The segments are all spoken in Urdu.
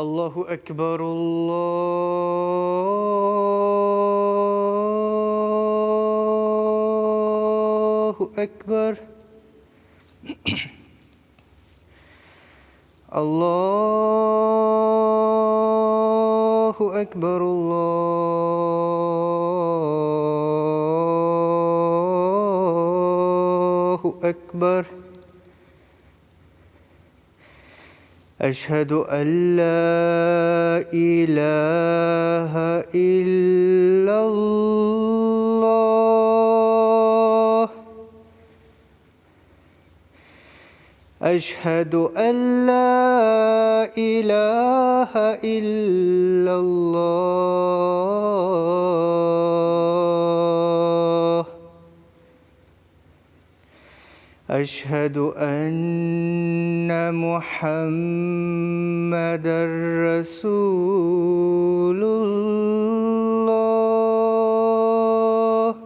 اللہ اکبر اللہ اکبر اللہ اکبر اللہ اکبر اشہد ان لا الہ الا اللہ اشہد ان لا الہ الا اللہ اشہد ان محمد رسول اللہ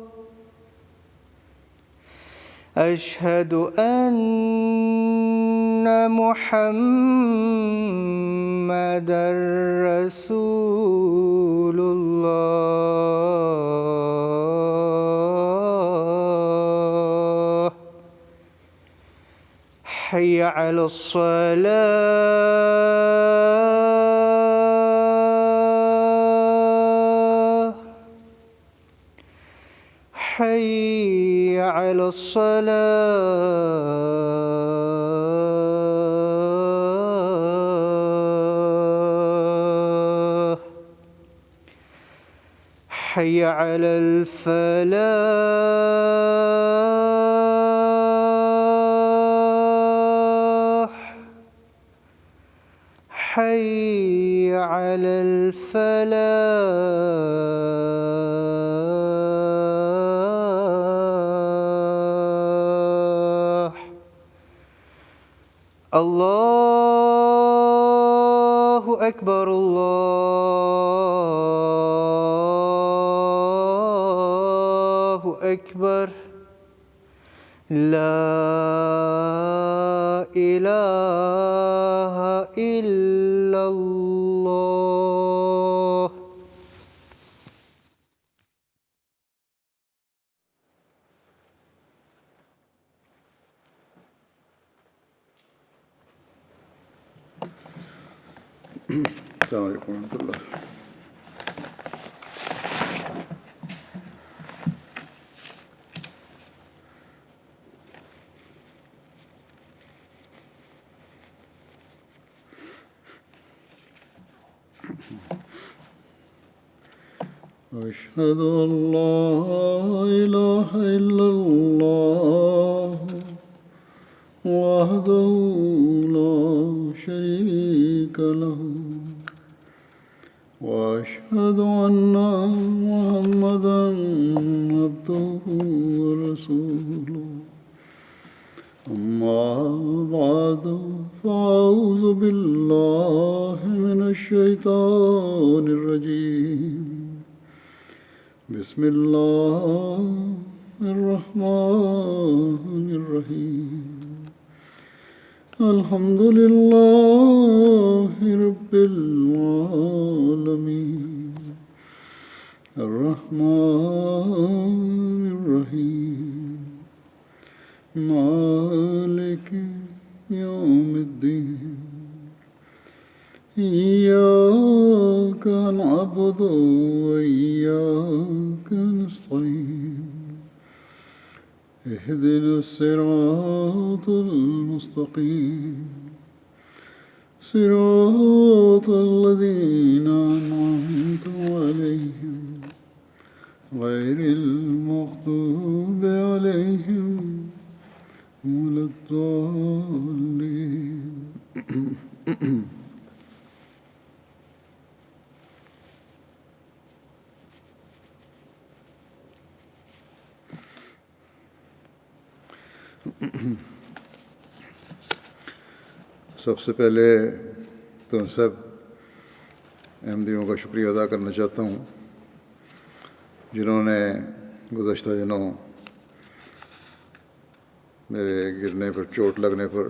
اشہد ان محمد رسول اللہ حی علی الصلاة حی علی الصلاة حی علی الفلاح حی علی الفلاح اللہ اکبر اللہ اکبر لا الہ الا اللہ السلام علیکم ورحمۃ اللہ. أشهد أن لا إله إلا الله وحده لا شريك له وأشهد أن محمدا عبده ورسوله أما بعد فأعوذ بالله من الشيطان الرجيم بسم الله الرحمن الرحيم الحمد لله رب العالمين الرحمن الرحيم مالك يوم الدين إياك نعبد وإياك نستعين اهدنا الصراط المستقيم صراط الذين أنعمت عليهم غير المغضوب عليهم ولا الضالين. سب سے پہلے تم سب احمدیوں کا شکریہ ادا کرنا چاہتا ہوں جنہوں نے گزشتہ دنوں میرے گرنے پر چوٹ لگنے پر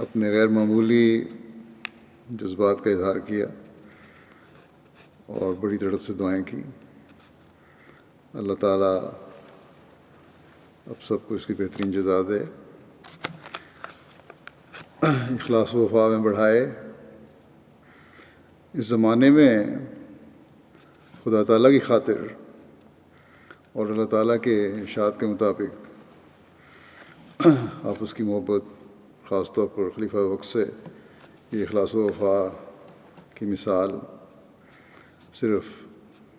اپنے غیر معمولی جذبات کا اظہار کیا اور بڑی تڑپ سے دعائیں کی۔ اللہ تعالیٰ اب سب کو اس کی بہترین جزا دے، اخلاص و وفا میں بڑھائے۔ اس زمانے میں خدا تعالیٰ کی خاطر اور اللہ تعالیٰ کے ارشاد کے مطابق آپس کی محبت، خاص طور پر خلیفہ وقت سے یہ اخلاص و وفا کی مثال صرف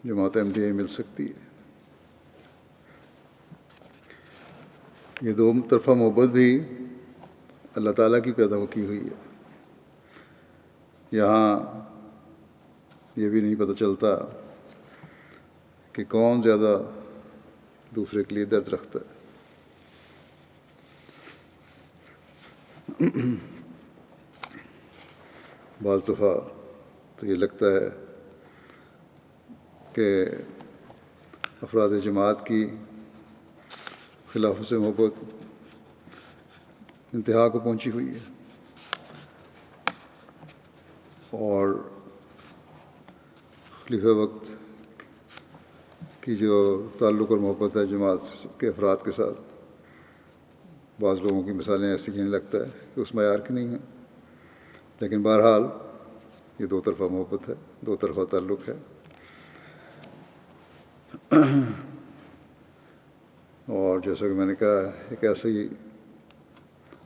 جماعت احمدیہ ہی مل سکتی ہے۔ یہ دو طرفہ محبت بھی اللہ تعالیٰ کی پیدا کی ہوئی ہے۔ یہاں یہ بھی نہیں پتہ چلتا کہ کون زیادہ دوسرے کے لیے درد رکھتا ہے۔ بعض دفعہ تو یہ لگتا ہے کہ افراد جماعت کی خلافت سے محبت انتہا کو پہنچی ہوئی ہے، اور خلیفہ وقت کی جو تعلق اور محبت ہے جماعت کے افراد کے ساتھ، بعض لوگوں کی مثالیں ایسی ہیں لگتا ہے کہ اس معیار کی نہیں ہیں، لیکن بہرحال یہ دو طرفہ محبت ہے، دو طرفہ تعلق ہے۔ اور جیسا کہ میں نے کہا، ایک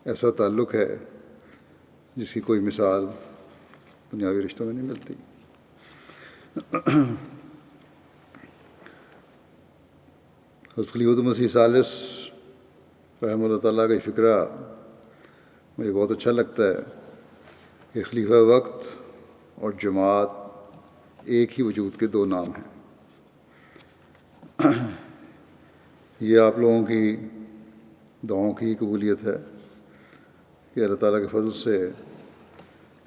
ایسا تعلق ہے جس کی کوئی مثال دنیاوی رشتوں میں نہیں ملتی۔ حضرت خلیفۃ المسیح ثالث رحمہ اللہ تعالیٰ کا فکرہ مجھے بہت اچھا لگتا ہے کہ خلیفہ وقت اور جماعت ایک ہی وجود کے دو نام ہیں۔ یہ آپ لوگوں کی دعاؤں کی قبولیت ہے کہ اللہ تعالیٰ کے فضل سے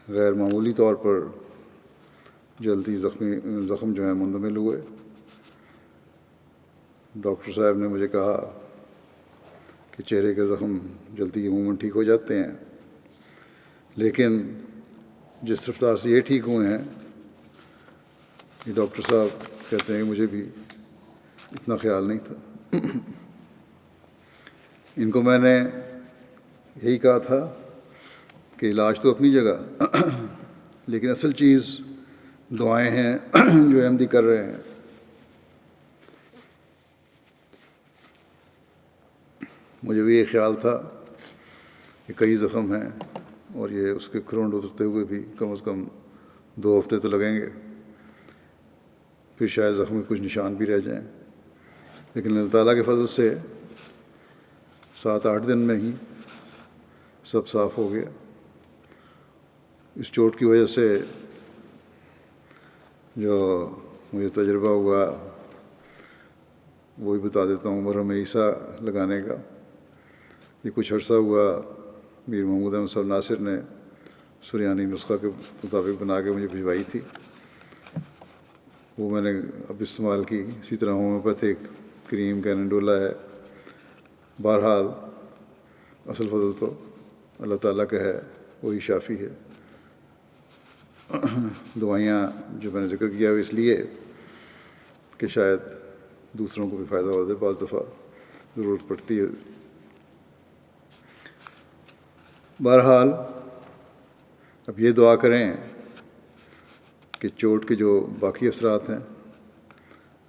غیر معمولی طور پر جلدی زخم جو ہیں مندمل ہوئے۔ ڈاکٹر صاحب نے مجھے کہا کہ چہرے کے زخم جلدی عموماً ٹھیک ہو جاتے ہیں، لیکن جس رفتار سے یہ ٹھیک ہوئے ہیں، یہ ڈاکٹر صاحب کہتے ہیں کہ مجھے بھی اتنا خیال نہیں تھا۔ ان کو میں نے یہی کہا تھا کہ علاج تو اپنی جگہ، لیکن اصل چیز دعائیں ہیں جو احمدی کر رہے ہیں۔ مجھے بھی یہ خیال تھا کہ کئی زخم ہیں اور یہ اس کے کھرونڈ اترتے ہوئے بھی کم از کم 2 ہفتے تو لگیں گے، پھر شاید زخم میں کچھ نشان بھی رہ جائیں، لیکن اللہ تعالیٰ کے فضل سے 7-8 دن میں ہی سب صاف ہو گیا۔ اس چوٹ کی وجہ سے جو مجھے تجربہ ہوا وہی بتا دیتا ہوں۔ مرہم عیسیٰ لگانے کا یہ کچھ عرصہ ہوا، میر محمود احمد صاحب ناصر نے سریانی نسخہ کے مطابق بنا کے مجھے بھجوائی تھی، وہ میں نے اب استعمال کی۔ اسی طرح ہومیوپیتھک کریم کیننڈولا ہے۔ بہرحال اصل فضل تو اللہ تعالیٰ کا ہے، وہی شافی ہے۔ دوائیاں جو میں نے ذکر کیا وہ اس لیے کہ شاید دوسروں کو بھی فائدہ ہو جائے، بعض دفعہ ضرورت پڑتی ہے۔ بہرحال اب یہ دعا کریں کہ چوٹ کے جو باقی اثرات ہیں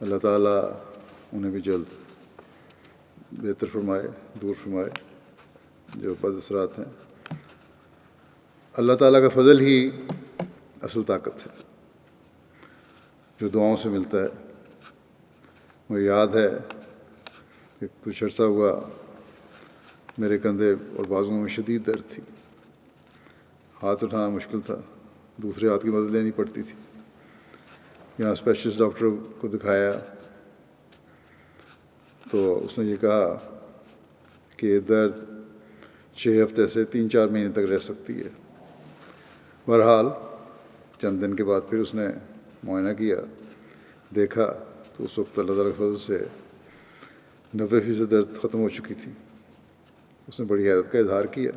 اللہ تعالیٰ انہیں بھی جلد بہتر فرمائے، دور فرمائے، جو بد اثرات ہیں۔ اللہ تعالیٰ کا فضل ہی اصل طاقت ہے جو دعاؤں سے ملتا ہے۔ مجھے یاد ہے کہ کچھ عرصہ ہوا میرے کندھے اور بازوؤں میں شدید درد تھی، ہاتھ اٹھانا مشکل تھا، دوسرے ہاتھ کی مدد لینی پڑتی تھی۔ یہاں اسپیشلسٹ ڈاکٹر کو دکھایا تو اس نے یہ کہا کہ درد 6 ہفتے سے 3-4 مہینے تک رہ سکتی ہے۔ بہرحال چند دن کے بعد پھر اس نے معائنہ کیا، دیکھا تو اس وقت اللہ تعالیٰ کے فضل سے 90% درد ختم ہو چکی تھی۔ اس نے بڑی حیرت کا اظہار کیا۔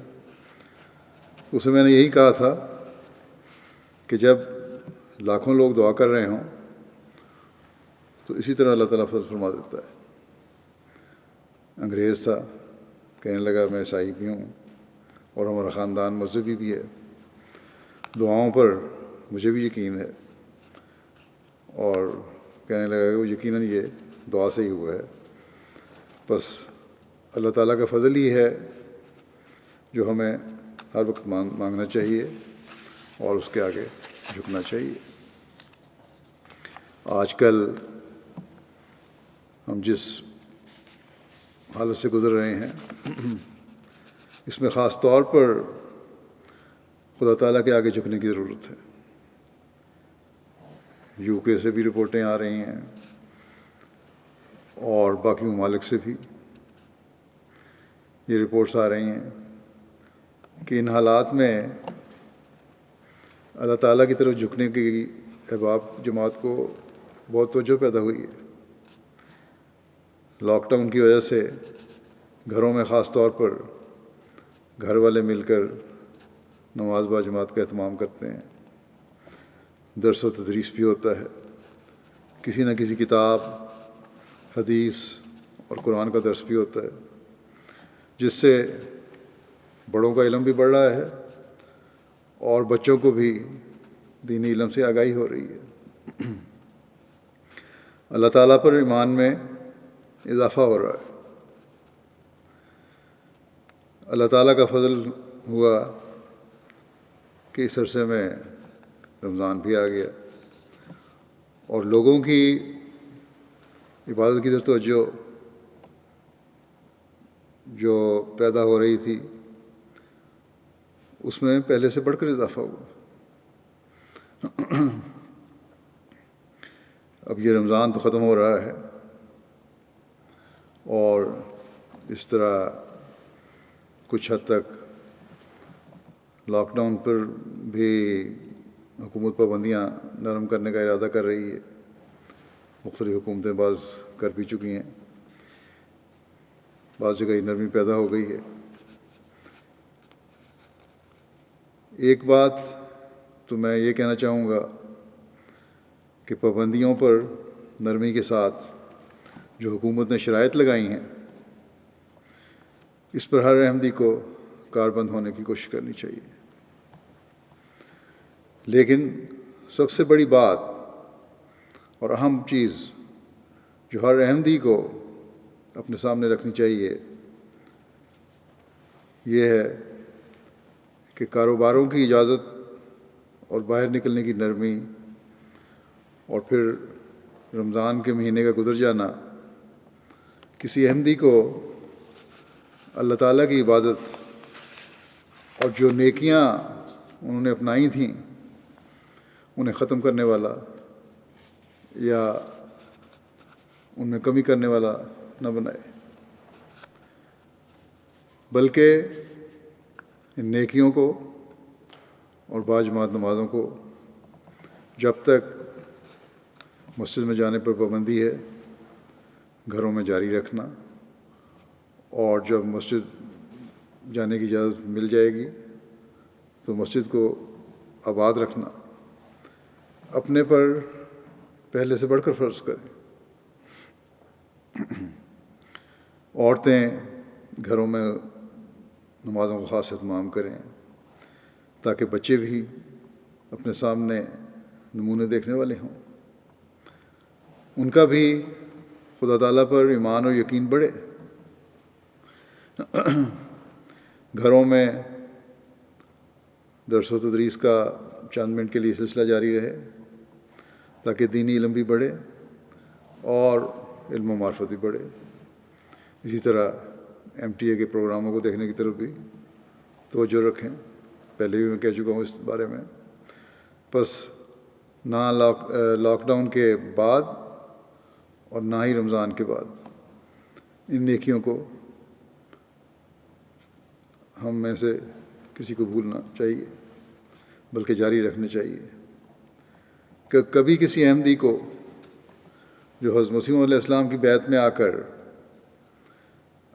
اسے میں نے یہی کہا تھا کہ جب لاکھوں لوگ دعا کر رہے ہوں تو اسی طرح اللہ تعالیٰ فضل فرما دیتا ہے. انگریز تھا، کہنے لگا میں عیسائی بھی ہوں اور ہمارا خاندان مذہبی بھی ہے، دعاؤں پر مجھے بھی یقین ہے، اور کہنے لگا کہ وہ یقیناً یہ دعا سے ہی ہوا ہے. بس اللہ تعالیٰ کا فضل ہی ہے جو ہمیں ہر وقت مانگنا چاہیے اور اس کے آگے جھکنا چاہیے. آج کل ہم جس حالت سے گزر رہے ہیں اس میں خاص طور پر خدا تعالیٰ کے آگے جھکنے کی ضرورت ہے. یو کے سے بھی رپورٹیں آ رہی ہیں اور باقی ممالک سے بھی یہ رپورٹس آ رہی ہیں کہ ان حالات میں اللہ تعالیٰ کی طرف جھکنے کی احباب جماعت کو بہت توجہ پیدا ہوئی ہے. لاک ڈاؤن کی وجہ سے گھروں میں خاص طور پر گھر والے مل کر نماز با جماعت کا اہتمام کرتے ہیں، درس و تدریس بھی ہوتا ہے، کسی نہ کسی کتاب، حدیث اور قرآن کا درس بھی ہوتا ہے، جس سے بڑوں کا علم بھی بڑھ رہا ہے اور بچوں کو بھی دینی علم سے آگاہی ہو رہی ہے. اللہ تعالیٰ پر ایمان میں اضافہ ہو رہا ہے. اللہ تعالیٰ کا فضل ہوا کہ اس عرصے میں رمضان بھی آ گیا اور لوگوں کی عبادت کی طرف توجہ جو پیدا ہو رہی تھی اس میں پہلے سے بڑھ کر اضافہ ہوا. اب یہ رمضان تو ختم ہو رہا ہے اور اس طرح کچھ حد تک لاک ڈاؤن پر بھی حکومت پابندیاں نرم کرنے کا ارادہ کر رہی ہے. مختلف حکومتیں بعض کر بھی چکی ہیں، بعض جگہ نرمی پیدا ہو گئی ہے. ایک بات تو میں یہ کہنا چاہوں گا کہ پابندیوں پر نرمی کے ساتھ جو حکومت نے شرائط لگائی ہیں اس پر ہر احمدی کو کاربند ہونے کی کوشش کرنی چاہیے. لیکن سب سے بڑی بات اور اہم چیز جو ہر احمدی کو اپنے سامنے رکھنی چاہیے یہ ہے کہ کاروباروں کی اجازت اور باہر نکلنے کی نرمی اور پھر رمضان کے مہینے کا گزر جانا کسی احمدی کو اللہ تعالیٰ کی عبادت اور جو نیکیاں انہوں نے اپنائی تھیں انہیں ختم کرنے والا یا ان میں کمی کرنے والا نہ بنائے، بلکہ ان نیکیوں کو اور باجماعت نمازوں کو جب تک مسجد میں جانے پر پابندی ہے گھروں میں جاری رکھنا، اور جب مسجد جانے کی اجازت مل جائے گی تو مسجد کو آباد رکھنا اپنے پر پہلے سے بڑھ کر فرض کریں. عورتیں گھروں میں نمازوں کا خاص اہتمام کریں تاکہ بچے بھی اپنے سامنے نمونے دیکھنے والے ہوں، ان کا بھی خدا تعالیٰ پر ایمان اور یقین بڑھے. گھروں میں درس و تدریس کا چند منٹ کے لیے سلسلہ جاری رہے تاکہ دینی علم بھی بڑھے اور علم و معرفت بھی بڑھے. اسی طرح ایم ٹی اے کے پروگراموں کو دیکھنے کی طرف بھی توجہ رکھیں. پہلے بھی میں کہہ چکا ہوں اس بارے میں. بس نہ لاک ڈاؤن کے بعد اور نہ ہی رمضان کے بعد ان نیکیوں کو ہم میں سے کسی کو بھولنا چاہیے بلکہ جاری رکھنا چاہیے. کہ کبھی کسی احمدی کو جو حضرت مسیح علیہ السلام کی بیعت میں آ کر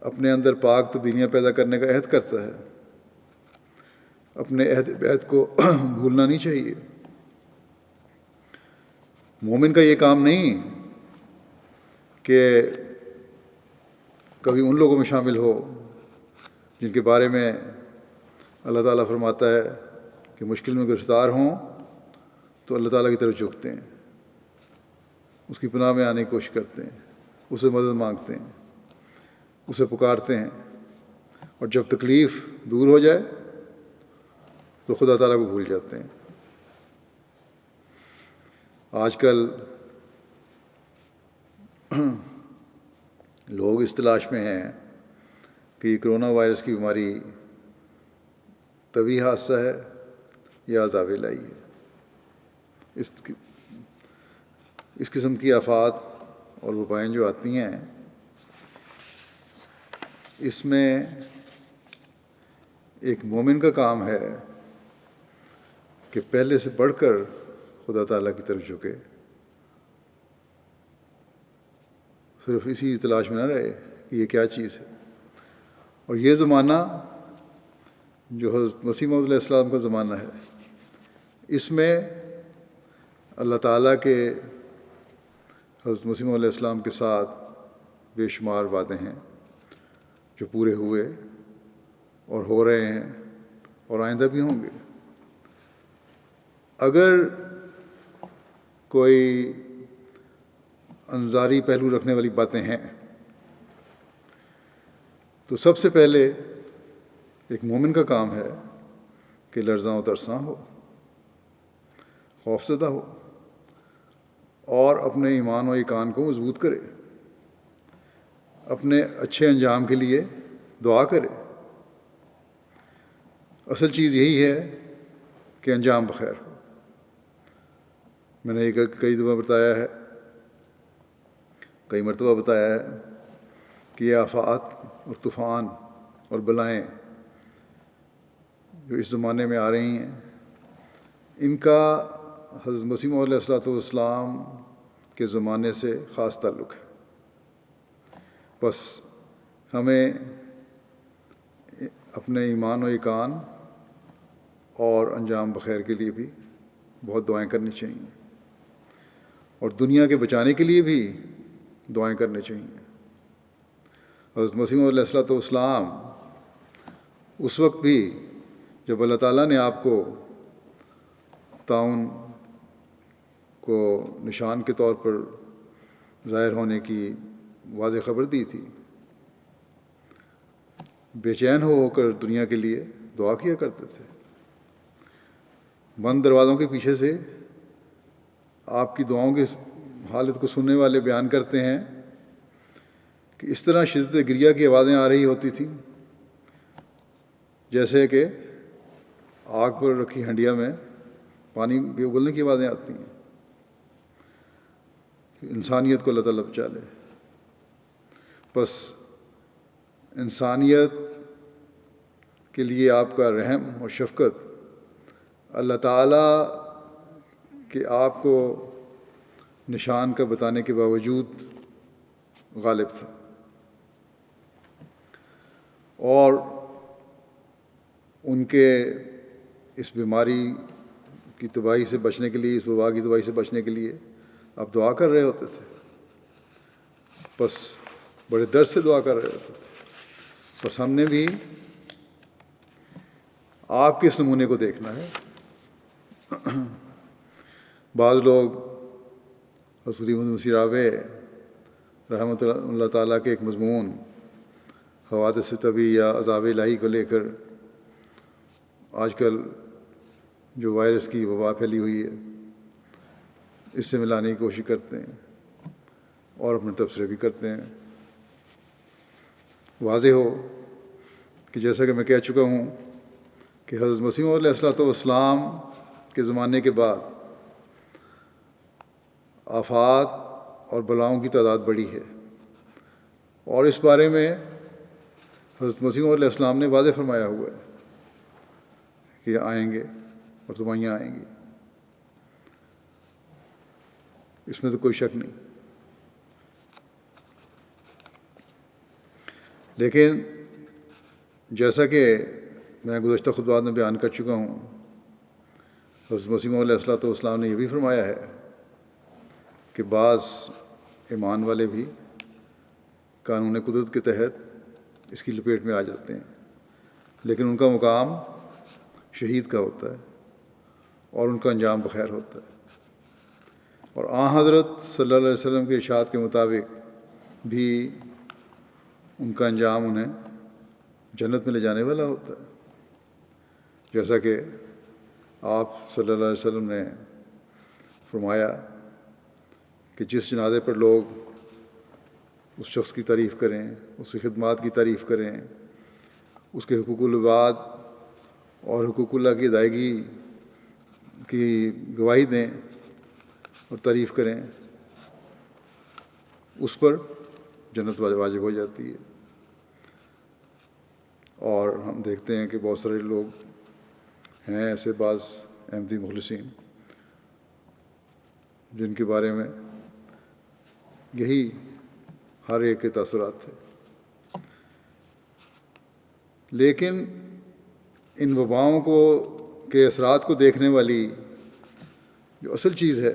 اپنے اندر پاک تبدیلیاں پیدا کرنے کا عہد کرتا ہے، اپنے عہد بیعت کو بھولنا نہیں چاہیے. مومن کا یہ کام نہیں کہ کبھی ان لوگوں میں شامل ہو جن کے بارے میں اللہ تعالیٰ فرماتا ہے کہ مشکل میں گرفتار ہوں تو اللہ تعالیٰ کی طرف جھکتے ہیں، اس کی پناہ میں آنے کی کوشش کرتے ہیں، اسے مدد مانگتے ہیں، اسے پکارتے ہیں، اور جب تکلیف دور ہو جائے تو خدا تعالیٰ کو بھول جاتے ہیں۔ آج کل لوگ اس تلاش میں ہیں کہ یہ کرونا وائرس کی بیماری طبعی حادثہ ہے یا عذاب الہی ہے۔ اس قسم کی آفات اور وبائیں جو آتی ہیں، اس میں ایک مومن کا کام ہے کہ پہلے سے بڑھ کر خدا تعالیٰ کی طرف جھکے، صرف اسی تلاش میں نہ رہے کہ یہ کیا چیز ہے۔ اور یہ زمانہ جو حضرت مسیح موعود علیہ السلام کا زمانہ ہے، اس میں اللہ تعالیٰ کے حضرت مسیح موعود علیہ السلام کے ساتھ بے شمار وعدے ہیں جو پورے ہوئے اور ہو رہے ہیں اور آئندہ بھی ہوں گے۔ اگر کوئی انظاری پہلو رکھنے والی باتیں ہیں تو سب سے پہلے ایک مومن کا کام ہے کہ لرزاں و ترساں ہو، خوفزدہ ہو، اور اپنے ایمان و ایقان کو مضبوط کرے، اپنے اچھے انجام کے لیے دعا کرے۔ اصل چیز یہی ہے کہ انجام بخیر ہو۔ میں نے یہ کئی دفعہ بتایا ہے، کئی مرتبہ بتایا ہے کہ یہ آفات اور طوفان اور بلائیں جو اس زمانے میں آ رہی ہیں، ان کا حضرت مسیح موعود علیہ السلام کے زمانے سے خاص تعلق ہے۔ بس ہمیں اپنے ایمان و ایقان اور انجام بخیر کے لیے بھی بہت دعائیں کرنی چاہیے، اور دنیا کے بچانے کے لیے بھی دعائیں کرنی چاہیے۔ حضرت مسیح موعود علیہ السلام اس وقت بھی جب اللہ تعالیٰ نے آپ کو طاعون کو نشان کے طور پر ظاہر ہونے کی واضح خبر دی تھی، بے چین ہو کر دنیا کے لیے دعا کیا کرتے تھے۔ بند دروازوں کے پیچھے سے آپ کی دعاؤں کی حالت کو سننے والے بیان کرتے ہیں کہ اس طرح شدت گریہ کی آوازیں آ رہی ہوتی تھیں جیسے کہ آگ پر رکھی ہنڈیا میں پانی کے ابلنے کی آوازیں آتی ہیں۔ انسانیت کو اللہ تعالیٰ بچا لے۔ بس انسانیت کے لیے آپ کا رحم اور شفقت اللہ تعالیٰ کہ آپ کو نشان کا بتانے کے باوجود غالب تھا، اور ان کے اس بیماری کی تباہی سے بچنے کے لیے، اس وبا کی تباہی سے بچنے کے لیے آپ دعا کر رہے ہوتے تھے۔ بس بڑے درد سے دعا کر رہے ہوتے تھے۔ بس ہم نے بھی آپ کے اس نمونے کو دیکھنا ہے۔ بعض لوگ حضرت مسیح راوے رحمۃ اللہ تعالیٰ کے ایک مضمون حوادث طبعی یا عذاب الہی کو لے کر آج کل جو وائرس کی وبا پھیلی ہوئی ہے اس سے ملانے کی کوشش کرتے ہیں اور اپنے تبصرے بھی کرتے ہیں۔ واضح ہو کہ جیسا کہ میں کہہ چکا ہوں کہ حضرت مسیح موعود علیہ السلام کے زمانے کے بعد آفات اور بلاؤں کی تعداد بڑھی ہے، اور اس بارے میں حضرت مسیح موعود علیہ السلام نے واضح فرمایا ہوا ہے کہ یہ آئیں گے اور تباہیاں آئیں گی، اس میں تو کوئی شک نہیں۔ لیکن جیسا کہ میں گزشتہ خطبات میں بیان کر چکا ہوں، حضرت مسیح موعود علیہ السلام نے یہ بھی فرمایا ہے کہ بعض ایمان والے بھی قانون قدرت کے تحت اس کی لپیٹ میں آ جاتے ہیں، لیکن ان کا مقام شہید کا ہوتا ہے اور ان کا انجام بخیر ہوتا ہے۔ اور حضرت صلی اللہ علیہ وسلم کے ارشاد کے مطابق بھی ان کا انجام انہیں جنت میں لے جانے والا ہوتا ہے، جیسا کہ آپ صلی اللہ علیہ وسلم نے فرمایا کہ جس جنازے پر لوگ اس شخص کی تعریف کریں، اس کی خدمات کی تعریف کریں، اس کے حقوق العباد اور حقوق اللہ کی ادائیگی کی گواہی دیں اور تعریف کریں، اس پر جنت واجب ہو جاتی ہے۔ اور ہم دیکھتے ہیں کہ بہت سارے لوگ ہیں ایسے بعض احمدی مخلصین جن کے بارے میں یہی ہر ایک کے تاثرات تھے، لیکن ان وباؤں کے اثرات کو دیکھنے والی جو اصل چیز ہے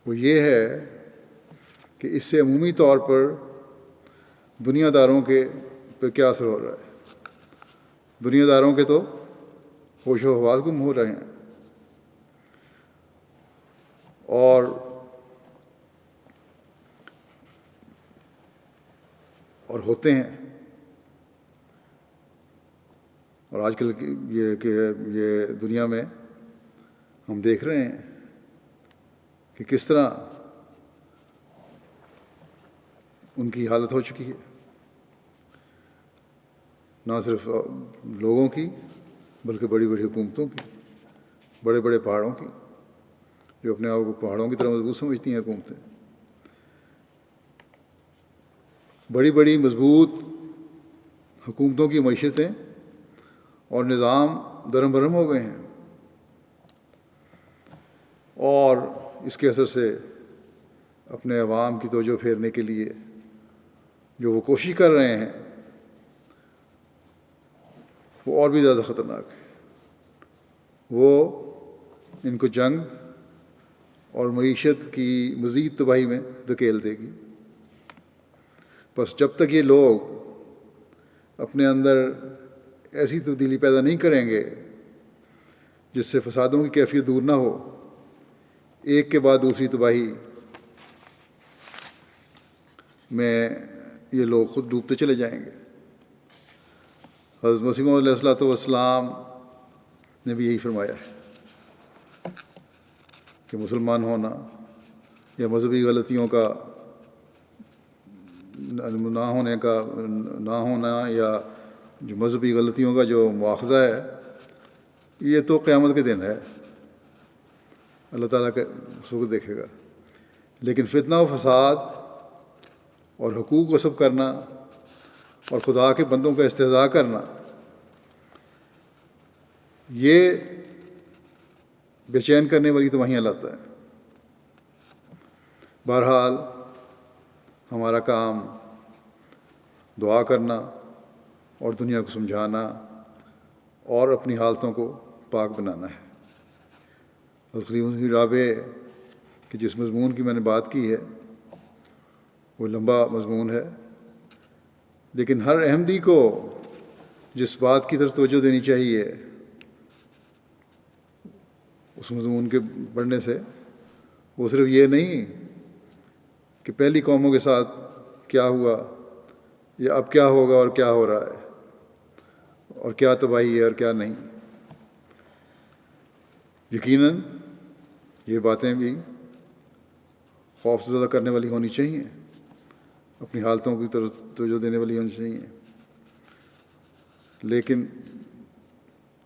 وہ یہ ہے کہ اس سے عمومی طور پر دنیا داروں کے پر کیا اثر ہو رہا ہے۔ دنیا داروں کے تو ہوش و حواس گم ہو رہے ہیں اور ہوتے ہیں، اور آج کل یہ دنیا میں ہم دیکھ رہے ہیں کہ کس طرح ان کی حالت ہو چکی ہے، نہ صرف لوگوں کی بلکہ بڑی بڑی حکومتوں کی، بڑے بڑے پہاڑوں کی، جو اپنے آپ کو پہاڑوں کی طرح مضبوط سمجھتی ہیں حکومتیں، بڑی بڑی مضبوط حکومتوں کی معیشتیں اور نظام درم برہم ہو گئے ہیں، اور اس کے اثر سے اپنے عوام کی توجہ پھیرنے کے لیے جو وہ کوشش کر رہے ہیں وہ اور بھی زیادہ خطرناک ہے۔ وہ ان کو جنگ اور معیشت کی مزید تباہی میں دھکیل دے گی۔ بس جب تک یہ لوگ اپنے اندر ایسی تبدیلی پیدا نہیں کریں گے جس سے فسادوں کی کیفیت دور نہ ہو، ایک کے بعد دوسری تباہی میں یہ لوگ خود ڈوبتے چلے جائیں گے۔ حضرت مسیح موعود علیہ الصلوۃ والسلام نے بھی یہی فرمایا ہے کہ مسلمان ہونا یا مذہبی غلطیوں کا نہ ہونا یا جو مذہبی غلطیوں کا جو مواخذہ ہے، یہ تو قیامت کے دن ہے، اللہ تعالیٰ کا اس وقت دیکھے گا۔ لیکن فتنہ و فساد اور حقوق غصب کرنا اور خدا کے بندوں کا استہزاء کرنا، یہ بے چین کرنے والی تباہیاں لاتا ہے۔ بہرحال ہمارا کام دعا کرنا اور دنیا کو سمجھانا اور اپنی حالتوں کو پاک بنانا ہے۔ حضرت خلیفہ مسیح رابع کہ جس مضمون کی میں نے بات کی ہے وہ لمبا مضمون ہے، لیکن ہر احمدی کو جس بات کی طرف توجہ دینی چاہیے اس مضمون کے پڑھنے سے، وہ صرف یہ نہیں کہ پہلی قوموں کے ساتھ کیا ہوا یا اب کیا ہوگا اور کیا ہو رہا ہے اور کیا تباہی ہے اور کیا نہیں۔ یقیناً یہ باتیں بھی خوف زدہ کرنے والی ہونی چاہیے، اپنی حالتوں کی طرف توجہ دینے والی ہونی چاہیے، لیکن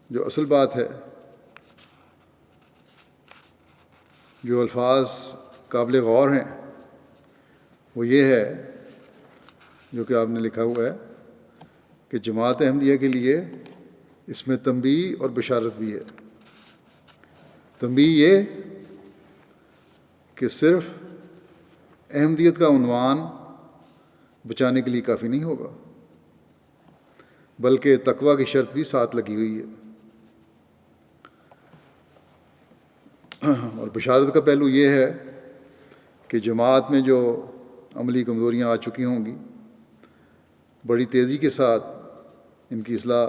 جو اصل بات ہے، جو الفاظ قابل غور ہیں، وہ یہ ہے جو کہ آپ نے لکھا ہوا ہے کہ جماعت احمدیہ کے لیے اس میں تنبیہ اور بشارت بھی ہے۔ تنبیہ یہ کہ صرف احمدیت کا عنوان بچانے کے لیے کافی نہیں ہوگا، بلکہ تقویٰ کی شرط بھی ساتھ لگی ہوئی ہے۔ اور بشارت کا پہلو یہ ہے کہ جماعت میں جو عملی کمزوریاں آ چکی ہوں گی بڑی تیزی کے ساتھ ان کی اصلاح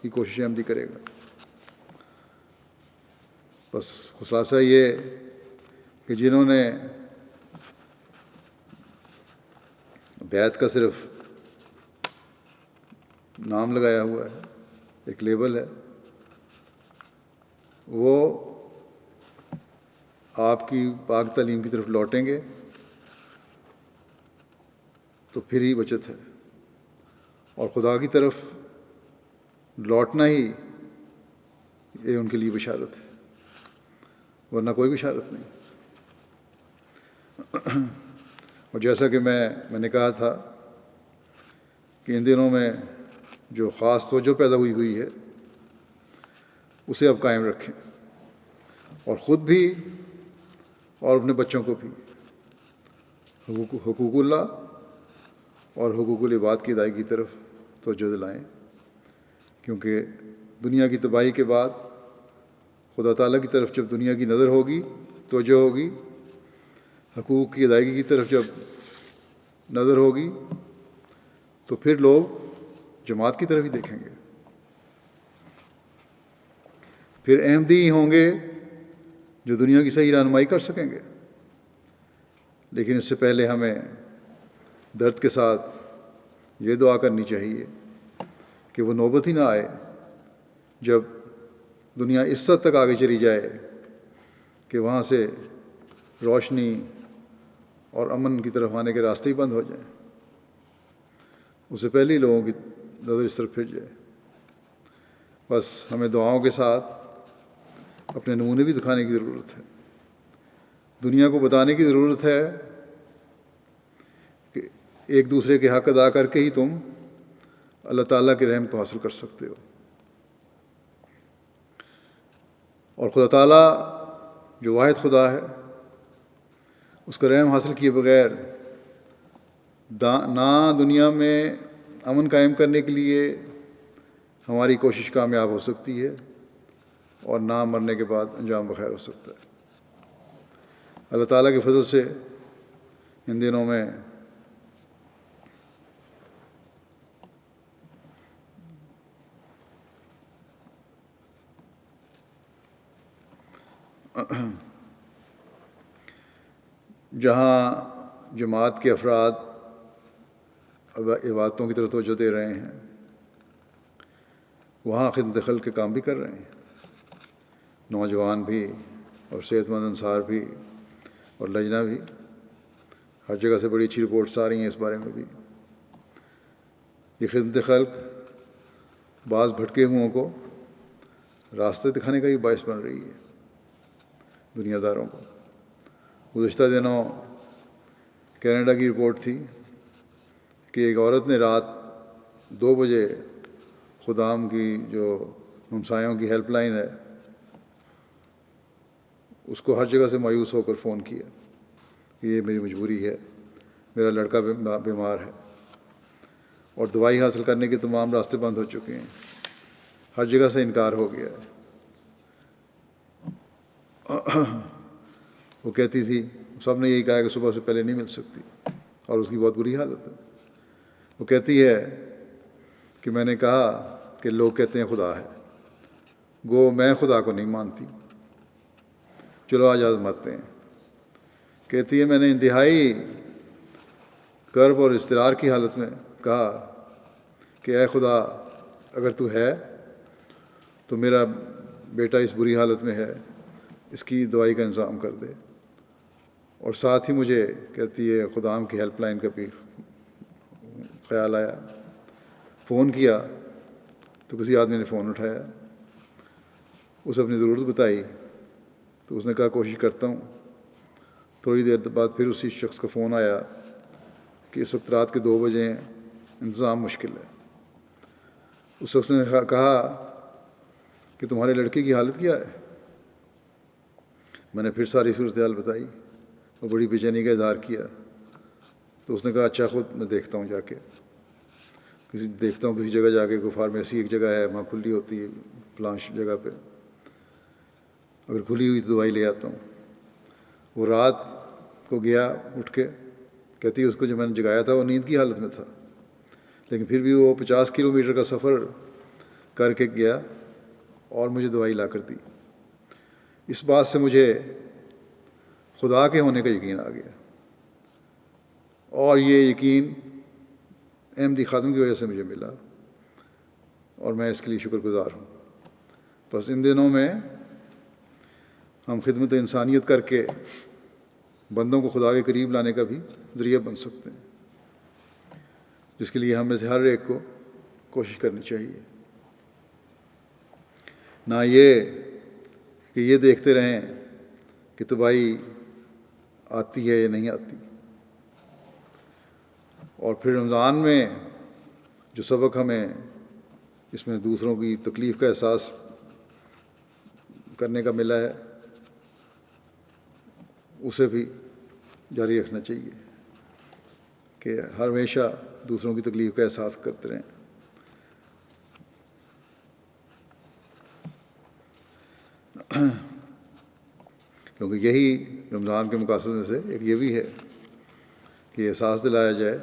کی کوشش عملی کرے گا۔ بس خلاصہ یہ کہ جنہوں نے بیعت کا صرف نام لگایا ہوا ہے، ایک لیبل ہے، وہ آپ کی پاک تعلیم کی طرف لوٹیں گے تو پھر ہی بچت ہے، اور خدا کی طرف لوٹنا ہی یہ ان کے لیے بشارت ہے، ورنہ کوئی بشارت نہیں۔ اور جیسا کہ میں نے کہا تھا کہ ان دنوں میں جو خاص توجہ پیدا ہوئی ہے اسے اب قائم رکھیں، اور خود بھی اور اپنے بچوں کو بھی حقوق اللہ اور حقوق العباد کی ادائیگی کی طرف توجہ دلائیں، کیونکہ دنیا کی تباہی کے بعد خدا تعالیٰ کی طرف جب دنیا کی نظر ہوگی، توجہ ہوگی، حقوق کی ادائیگی کی طرف جب نظر ہوگی تو پھر لوگ جماعت کی طرف ہی دیکھیں گے، پھر احمدی ہی ہوں گے جو دنیا کی صحیح رہنمائی کر سکیں گے۔ لیکن اس سے پہلے ہمیں درد کے ساتھ یہ دعا کرنی چاہیے کہ وہ نوبت ہی نہ آئے جب دنیا اس حد تک آگے چلی جائے کہ وہاں سے روشنی اور امن کی طرف آنے کے راستے ہی بند ہو جائیں، اس سے پہلے ہی لوگوں کی نظر اس طرف پھر جائے۔ بس ہمیں دعاؤں کے ساتھ اپنے نمونے بھی دکھانے کی ضرورت ہے، دنیا کو بتانے کی ضرورت ہے کہ ایک دوسرے کے حق ادا کر کے ہی تم اللہ تعالیٰ کے رحم کو حاصل کر سکتے ہو، اور خدا تعالیٰ جو واحد خدا ہے اس کا رحم حاصل کیے بغیر نہ دنیا میں امن قائم کرنے کے لیے ہماری کوشش کامیاب ہو سکتی ہے، اور نہ مرنے کے بعد انجام بخیر ہو سکتا ہے۔ اللہ تعالیٰ کے فضل سے ان دنوں میں جہاں جماعت کے افراد عبادتوں کی طرف توجہ دے رہے ہیں، وہاں خدمت خلق کے کام بھی کر رہے ہیں، نوجوان بھی اور صحت مند انصار بھی اور لجنہ بھی، ہر جگہ سے بڑی اچھی رپورٹس آ رہی ہیں اس بارے میں بھی۔ یہ خدمت خلق بعض بھٹکے ہوئوں کو راستے دکھانے کا بھی باعث بن رہی ہے، دنیا داروں کو۔ گزشتہ دنوں کینیڈا کی رپورٹ تھی کہ ایک عورت نے رات 2 بجے خدام کی جو ہمسایوں کی ہیلپ لائن ہے اس کو ہر جگہ سے مایوس ہو کر فون کیا کہ یہ میری مجبوری ہے، میرا لڑکا بیمار ہے، اور دوائی حاصل کرنے کے تمام راستے بند ہو چکے ہیں، ہر جگہ سے انکار ہو گیا ہے۔ وہ کہتی تھی، سب نے یہی کہا کہ صبح سے پہلے نہیں مل سکتی، اور اس کی بہت بری حالت ہے۔ وہ کہتی ہے کہ میں نے کہا کہ لوگ کہتے ہیں خدا ہے، گو میں خدا کو نہیں مانتی، چلو آج آزماتے ہیں۔ کہتی ہے میں نے انتہائی کرب اور اضطرار کی حالت میں کہا کہ اے خدا اگر تو ہے تو میرا بیٹا اس بری حالت میں ہے، اس کی دوائی کا انتظام کر دے۔ اور ساتھ ہی مجھے کہتی ہے خدام کی ہیلپ لائن کا بھی خیال آیا، فون کیا تو کسی آدمی نے فون اٹھایا، اسے اپنی ضرورت بتائی تو اس نے کہا کوشش کرتا ہوں۔ تھوڑی دیر بعد پھر اسی شخص کا فون آیا کہ اس وقت رات کے 2 بجے ہیں، انتظام مشکل ہے۔ اس شخص نے کہا کہ تمہارے لڑکے کی حالت کیا ہے؟ میں نے پھر ساری صورتحال بتائی، اور بڑی بے چینی کا اظہار کیا۔ تو اس نے کہا اچھا خود میں دیکھتا ہوں جا کے، کسی جگہ جا کے، کوئی فارمیسی ایک جگہ ہے وہاں کھلی ہوتی ہے فلاں جگہ پہ، اگر کھلی ہوئی تو دوائی لے آتا ہوں۔ وہ رات کو گیا اٹھ کے، کہتی ہے اس کو جو میں نے جگایا تھا وہ نیند کی حالت میں تھا، لیکن پھر بھی وہ 50 کلومیٹر کا سفر کر کے گیا اور مجھے دوائی لا کر دی۔ اس بات سے مجھے خدا کے ہونے کا یقین آ گیا، اور یہ یقین احمدی خادم کی وجہ سے مجھے ملا، اور میں اس کے لیے شکر گزار ہوں۔ بس ان دنوں میں ہم خدمت انسانیت کر کے بندوں کو خدا کے قریب لانے کا بھی ذریعہ بن سکتے ہیں، جس کے لیے ہم میں سے ہر ایک کو کوشش کرنی چاہیے، نہ یہ کہ یہ دیکھتے رہیں کہ تباہی آتی ہے یا نہیں آتی۔ اور پھر رمضان میں جو سبق ہمیں اس میں دوسروں کی تکلیف کا احساس کرنے کا ملا ہے، اسے بھی جاری رکھنا چاہیے کہ ہمیشہ دوسروں کی تکلیف کا احساس کرتے رہیں۔ کیونکہ یہی رمضان کے مقاصد میں سے ایک یہ بھی ہے کہ احساس دلایا جائے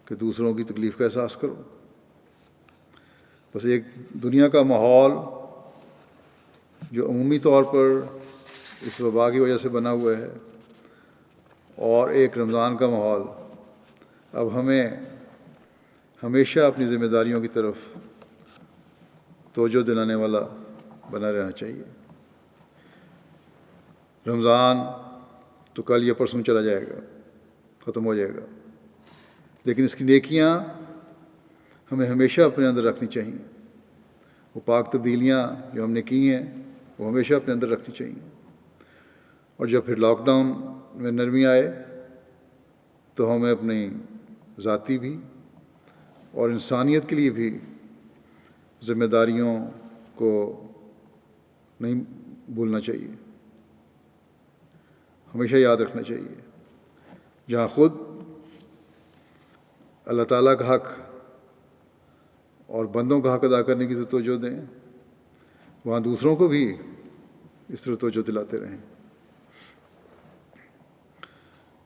کہ دوسروں کی تکلیف کا احساس کرو۔ بس ایک دنیا کا ماحول جو عمومی طور پر اس وبا کی وجہ سے بنا ہوا ہے، اور ایک رمضان کا ماحول اب ہمیں ہمیشہ اپنی ذمہ داریوں کی طرف توجہ دلانے والا بنا رہنا چاہیے۔ رمضان تو کل یا پرسوں چلا جائے گا، ختم ہو جائے گا، لیکن اس کی نیکیاں ہمیں ہمیشہ اپنے اندر رکھنی چاہیے۔ وہ پاک تبدیلیاں جو ہم نے کی ہیں وہ ہمیشہ اپنے اندر رکھنی چاہیے۔ اور جب پھر لاک ڈاؤن میں نرمی آئے تو ہمیں اپنی ذاتی بھی اور انسانیت کے لیے بھی ذمہ داریوں کو نہیں بھولنا چاہیے، ہمیشہ یاد رکھنا چاہیے۔ جہاں خود اللہ تعالیٰ کا حق اور بندوں کا حق ادا کرنے کی توجہ دیں، وہاں دوسروں کو بھی اس طرح توجہ دلاتے رہیں،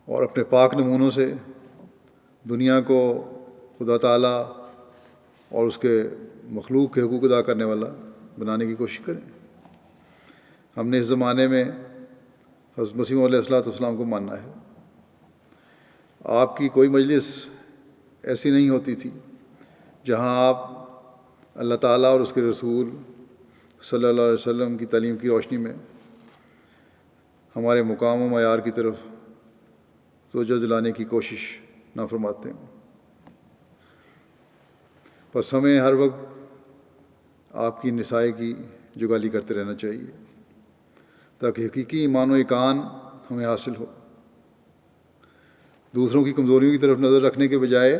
اور اپنے پاک نمونوں سے دنیا کو خدا تعالیٰ اور اس کے مخلوق کے حقوق ادا کرنے والا بنانے کی کوشش کریں۔ ہم نے اس زمانے میں حضرت مسیح موعود علیہ السلام کو ماننا ہے۔ آپ کی کوئی مجلس ایسی نہیں ہوتی تھی جہاں آپ اللہ تعالیٰ اور اس کے رسول صلی اللہ علیہ وسلم کی تعلیم کی روشنی میں ہمارے مقام و معیار کی طرف توجہ دلانے کی کوشش نہ فرماتے ہیں۔ بس ہمیں ہر وقت آپ کی نسائی کی جگالی کرتے رہنا چاہیے تاکہ حقیقی ایمان و ایقان ہمیں حاصل ہو۔ دوسروں کی کمزوریوں کی طرف نظر رکھنے کے بجائے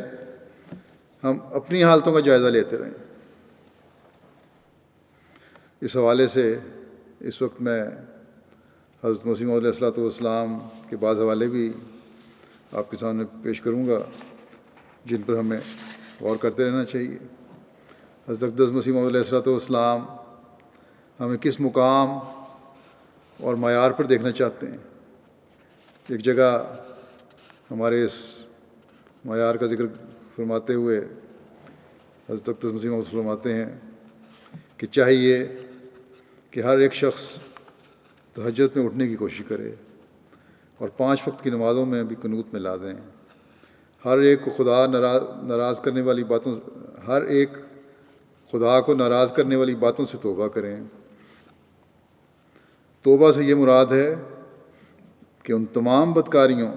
ہم اپنی حالتوں کا جائزہ لیتے رہیں۔ اس حوالے سے اس وقت میں حضرت مسیح موعود علیہ السلام کے بعض حوالے بھی آپ کے سامنے پیش کروں گا جن پر ہمیں غور کرتے رہنا چاہیے۔ حضرت اقدس مسیح موعود علیہ السلام ہمیں کس مقام اور معیار پر دیکھنا چاہتے ہیں۔ ایک جگہ ہمارے اس معیار کا ذکر فرماتے ہوئے حضرت اقدس مسیح موعود فرماتے ہیں کہ چاہیے کہ ہر ایک شخص تہجد میں اٹھنے کی کوشش کرے اور 5 وقت کی نمازوں میں بھی قنوت میں لا دیں۔ ہر ایک کو ناراض کرنے والی باتوں ہر ایک خدا کو ناراض کرنے والی باتوں سے توبہ کریں۔ توبہ سے یہ مراد ہے کہ ان تمام بدکاریوں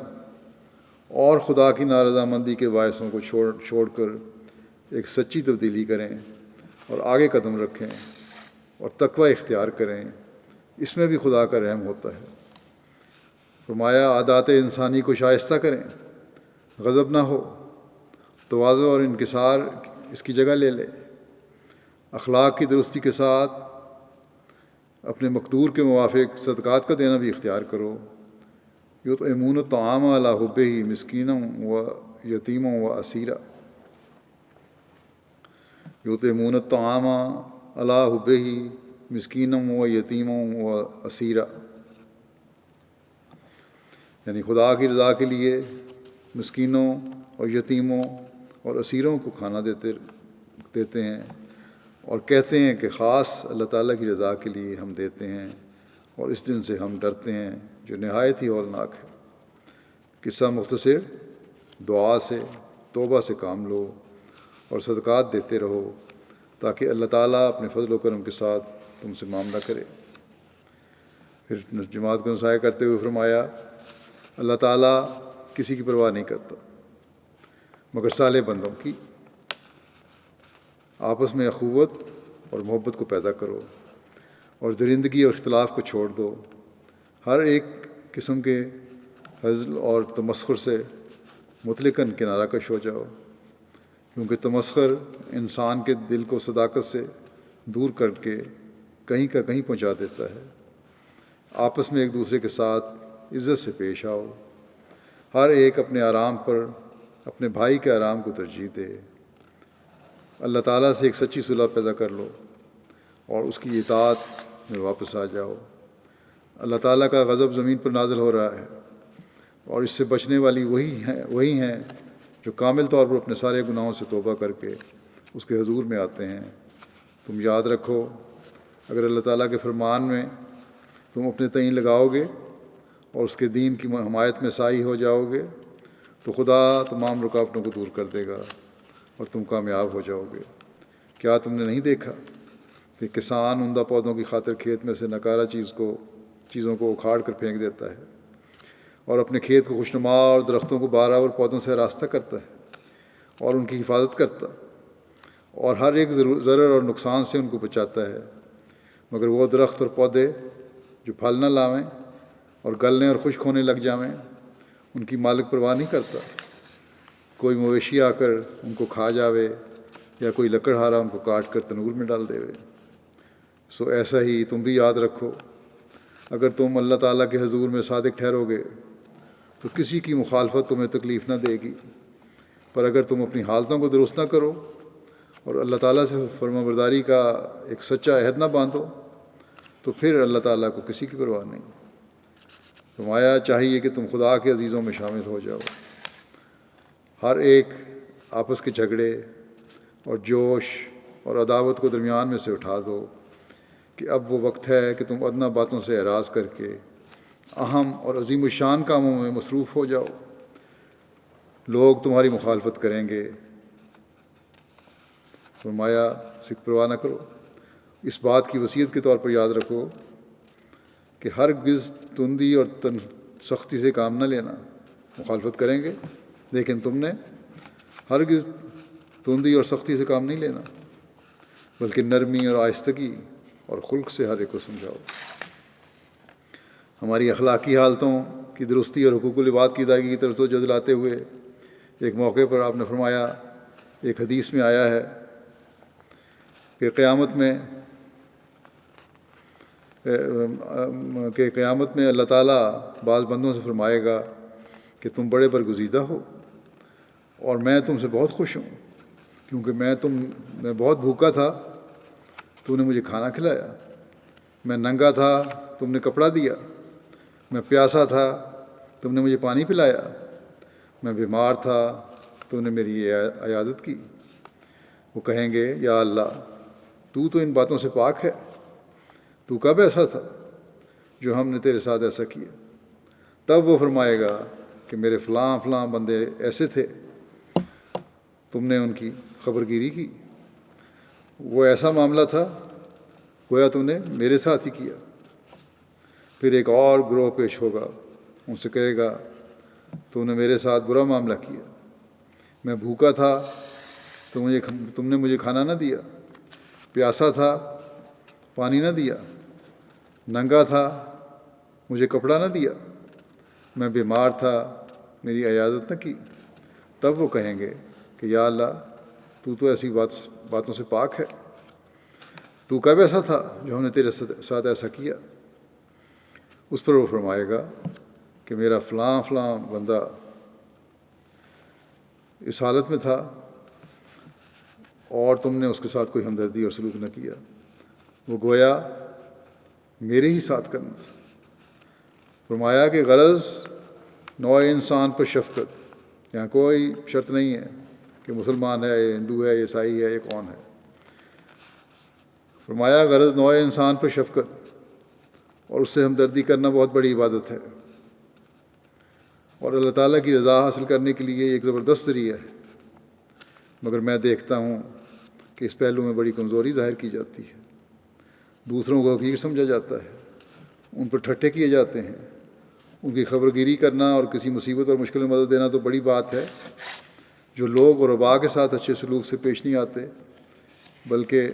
اور خدا کی نارضامندی کے باعثوں کو چھوڑ کر ایک سچی تبدیلی کریں اور آگے قدم رکھیں اور تقوی اختیار کریں۔ اس میں بھی خدا کا رحم ہوتا ہے۔ فرمایا عادات انسانی کو شائستہ کریں، غضب نہ ہو، تواضع اور انکسار اس کی جگہ لے لے، اخلاق کی درستی کے ساتھ اپنے مقدور کے موافق صدقات کا دینا بھی اختیار کرو۔ یطعمون الطعام علی حبہ مسکینا و یتیما و اسیرا، یطعمون الطعام علی حبہ مسکینا و یتیما و اسیرا، یعنی خدا کی رضا کے لیے مسکینوں اور یتیموں اور اسیروں کو کھانا دیتے ہیں اور کہتے ہیں کہ خاص اللہ تعالیٰ کی رضا کے لیے ہم دیتے ہیں اور اس دن سے ہم ڈرتے ہیں جو نہایت ہی ہولناک ہے۔ قصہ مختصر، دعا سے توبہ سے کام لو اور صدقات دیتے رہو تاکہ اللہ تعالیٰ اپنے فضل و کرم کے ساتھ تم سے معاملہ کرے۔ پھر جماعت کو نصیحت کرتے ہوئے فرمایا، اللہ تعالیٰ کسی کی پرواہ نہیں کرتا مگر صالح بندوں کی۔ آپس میں اخوت اور محبت کو پیدا کرو اور درندگی اور اختلاف کو چھوڑ دو۔ ہر ایک قسم کے ہزل اور تمسخر سے مطلقاً کنارہ کش ہو جاؤ، کیونکہ تمسخر انسان کے دل کو صداقت سے دور کر کے کہیں کا کہیں پہنچا دیتا ہے۔ آپس میں ایک دوسرے کے ساتھ عزت سے پیش آؤ۔ ہر ایک اپنے آرام پر اپنے بھائی کے آرام کو ترجیح دے۔ اللہ تعالیٰ سے ایک سچی صلح پیدا کر لو اور اس کی اطاعت میں واپس آ جاؤ۔ اللہ تعالیٰ کا غضب زمین پر نازل ہو رہا ہے اور اس سے بچنے والی وہی ہیں جو کامل طور پر اپنے سارے گناہوں سے توبہ کر کے اس کے حضور میں آتے ہیں۔ تم یاد رکھو، اگر اللہ تعالیٰ کے فرمان میں تم اپنے تئیں لگاؤ گے اور اس کے دین کی حمایت میں سائی ہو جاؤ گے تو خدا تمام رکاوٹوں کو دور کر دے گا اور تم کامیاب ہو جاؤ گے۔ کیا تم نے نہیں دیکھا کہ کسان عمدہ پودوں کی خاطر کھیت میں سے ناکارہ چیزوں کو اکھاڑ کر پھینک دیتا ہے اور اپنے کھیت کو خوشنما اور درختوں کو بہراور پودوں سے آراستہ کرتا ہے اور ان کی حفاظت کرتا اور ہر ایک ضرر اور نقصان سے ان کو بچاتا ہے، مگر وہ درخت اور پودے جو پھل نہ لاویں اور گلنے اور خشک ہونے لگ جائیں ان کی مالک پرواہ نہیں کرتا۔ کوئی مویشی آ کر ان کو کھا جاوے یا کوئی لکڑہارا ان کو کاٹ کر تنور میں ڈال دے۔ سو ایسا ہی تم بھی یاد رکھو، اگر تم اللہ تعالیٰ کے حضور میں صادق ٹھہرو گے تو کسی کی مخالفت تمہیں تکلیف نہ دے گی، پر اگر تم اپنی حالتوں کو درست نہ کرو اور اللہ تعالیٰ سے فرمانبرداری کا ایک سچا عہد نہ باندھو تو پھر اللہ تعالیٰ کو کسی کی پرواہ نہیں۔ فرمایا، چاہیے کہ تم خدا کے عزیزوں میں شامل ہو جاؤ۔ ہر ایک آپس کے جھگڑے اور جوش اور عداوت کو درمیان میں سے اٹھا دو کہ اب وہ وقت ہے کہ تم ادنیٰ باتوں سے اعراض کر کے اہم اور عظیم الشان کاموں میں مصروف ہو جاؤ۔ لوگ تمہاری مخالفت کریں گے، فرمایا سکھ پرواہ نہ کرو۔ اس بات کی وصیت کے طور پر یاد رکھو کہ ہرگز تندی اور سختی سے کام نہ لینا۔ مخالفت کریں گے لیکن تم نے ہرگز تندی اور سختی سے کام نہیں لینا، بلکہ نرمی اور آہستگی اور خلق سے ہر ایک کو سمجھاؤ۔ ہماری اخلاقی حالتوں کی درستی اور حقوق العباد کی ادائیگی کی طرف توجہ دلاتے ہوئے ایک موقع پر آپ نے فرمایا، ایک حدیث میں آیا ہے کہ قیامت میں اللہ تعالیٰ بعض بندوں سے فرمائے گا کہ تم بڑے برگزیدہ ہو اور میں تم سے بہت خوش ہوں، کیونکہ میں بہت بھوکا تھا، تو نے مجھے کھانا کھلایا، میں ننگا تھا، تم نے کپڑا دیا، میں پیاسا تھا، تم نے مجھے پانی پلایا، میں بیمار تھا، تم نے میری عیادت کی۔ وہ کہیں گے، یا اللہ، تو ان باتوں سے پاک ہے، تو کب ایسا تھا جو ہم نے تیرے ساتھ ایسا کیا؟ تب وہ فرمائے گا کہ میرے فلاں فلاں بندے ایسے تھے، تم نے ان کی خبر گیری کی، وہ ایسا معاملہ تھا گویا تم نے میرے ساتھ ہی کیا۔ پھر ایک اور گروہ پیش ہوگا، ان سے کہے گا، تم نے میرے ساتھ برا معاملہ کیا، میں بھوکا تھا، تم نے مجھے کھانا نہ دیا، پیاسا تھا، پانی نہ دیا، ننگا تھا، مجھے کپڑا نہ دیا، میں بیمار تھا، میری عیادت نہ کی۔ تب وہ کہیں گے کہ یا اللہ، تو ایسی باتوں سے پاک ہے، تو کب ایسا تھا جو ہم نے تیرے ساتھ ایسا کیا؟ اس پر وہ فرمائے گا کہ میرا فلاں فلاں بندہ اس حالت میں تھا اور تم نے اس کے ساتھ کوئی ہمدردی اور سلوک نہ کیا، وہ گویا میرے ہی ساتھ کرنا تھا۔ فرمایا کہ غرض نوع انسان پر شفقت، یہاں کوئی شرط نہیں ہے کہ مسلمان ہے، یہ ہندو ہے، یہ عیسائی ہے، یہ کون ہے۔ فرمایا غرض نوع انسان پر شفقت اور اس سے ہمدردی کرنا بہت بڑی عبادت ہے، اور اللہ تعالیٰ کی رضا حاصل کرنے کے لیے ایک زبردست ذریعہ ہے، مگر میں دیکھتا ہوں کہ اس پہلو میں بڑی کمزوری ظاہر کی جاتی ہے۔ دوسروں کو حقیر سمجھا جاتا ہے، ان پر ٹھٹھے کیے جاتے ہیں۔ ان کی خبر گیری کرنا اور کسی مصیبت اور مشکل میں مدد دینا تو بڑی بات ہے۔ جو لوگ اور وبا کے ساتھ اچھے سلوک سے پیش نہیں آتے بلکہ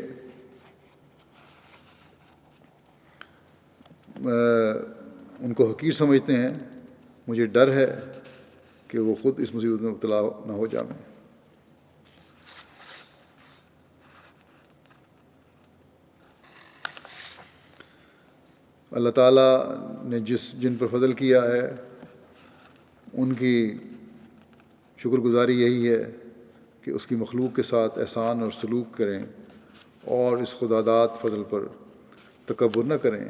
ان کو حقیر سمجھتے ہیں، مجھے ڈر ہے کہ وہ خود اس مصیبت میں مبتلا نہ ہو جائیں۔ اللہ تعالیٰ نے جن پر فضل کیا ہے ان کی شکر گزاری یہی ہے کہ اس کی مخلوق کے ساتھ احسان اور سلوک کریں اور اس خداداد فضل پر تکبر نہ کریں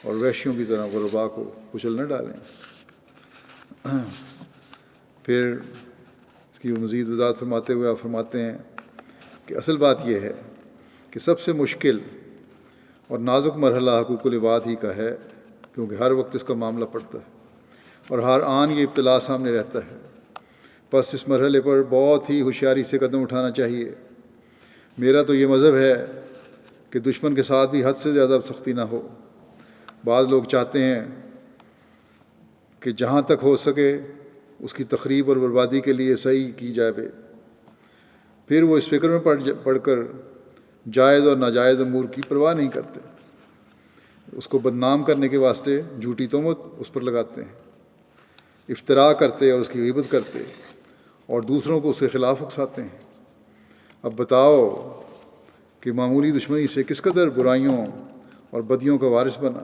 اور وحشیوں کی طرح غربا کو کچل نہ ڈالیں۔ پھر اس کی مزید وضاحت فرماتے ہوئے آپ فرماتے ہیں کہ اصل بات یہ ہے کہ سب سے مشکل اور نازک مرحلہ حقوق العباد ہی کا ہے، کیونکہ ہر وقت اس کا معاملہ پڑتا ہے اور ہر آن یہ ابتلا سامنے رہتا ہے۔ بس اس مرحلے پر بہت ہی ہوشیاری سے قدم اٹھانا چاہیے۔ میرا تو یہ مذہب ہے کہ دشمن کے ساتھ بھی حد سے زیادہ سختی نہ ہو۔ بعض لوگ چاہتے ہیں کہ جہاں تک ہو سکے اس کی تخریب اور بربادی کے لیے صحیح کی جائے، پھر وہ اس فکر میں پڑھ کر جائز اور ناجائز امور کی پرواہ نہیں کرتے، اس کو بدنام کرنے کے واسطے جھوٹی تہمت اس پر لگاتے ہیں، افتراء کرتے اور اس کی غیبت کرتے اور دوسروں کو اس کے خلاف اکساتے ہیں۔ اب بتاؤ کہ معمولی دشمنی سے کس قدر برائیوں اور بدیوں کا وارث بنا،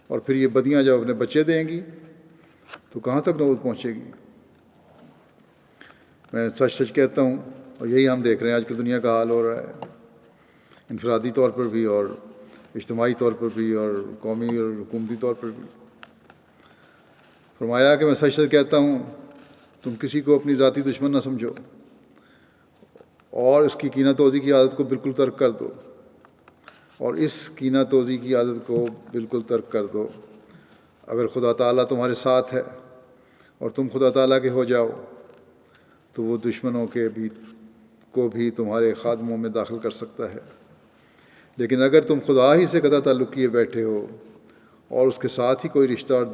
اور پھر یہ بدیاں جب اپنے بچے دیں گی تو کہاں تک نوبت پہنچے گی۔ میں سچ سچ کہتا ہوں، اور یہی ہم دیکھ رہے ہیں آج کی دنیا کا حال ہو رہا ہے، انفرادی طور پر بھی اور اجتماعی طور پر بھی اور قومی اور حکومتی طور پر بھی۔ فرمایا کہ میں سچ سچ کہتا ہوں، تم کسی کو اپنی ذاتی دشمن نہ سمجھو اور اس کی کینہ توزی کی عادت کو بالکل ترک کر دو، اور اس کینہ توزی کی عادت کو بالکل ترک کر دو۔ اگر خدا تعالیٰ تمہارے ساتھ ہے اور تم خدا تعالیٰ کے ہو جاؤ تو وہ دشمنوں کو بھی تمہارے خادموں میں داخل کر سکتا ہے۔ لیکن اگر تم خدا ہی سے قطع تعلق کیے بیٹھے ہو اور اس کے ساتھ ہی کوئی رشتہ اور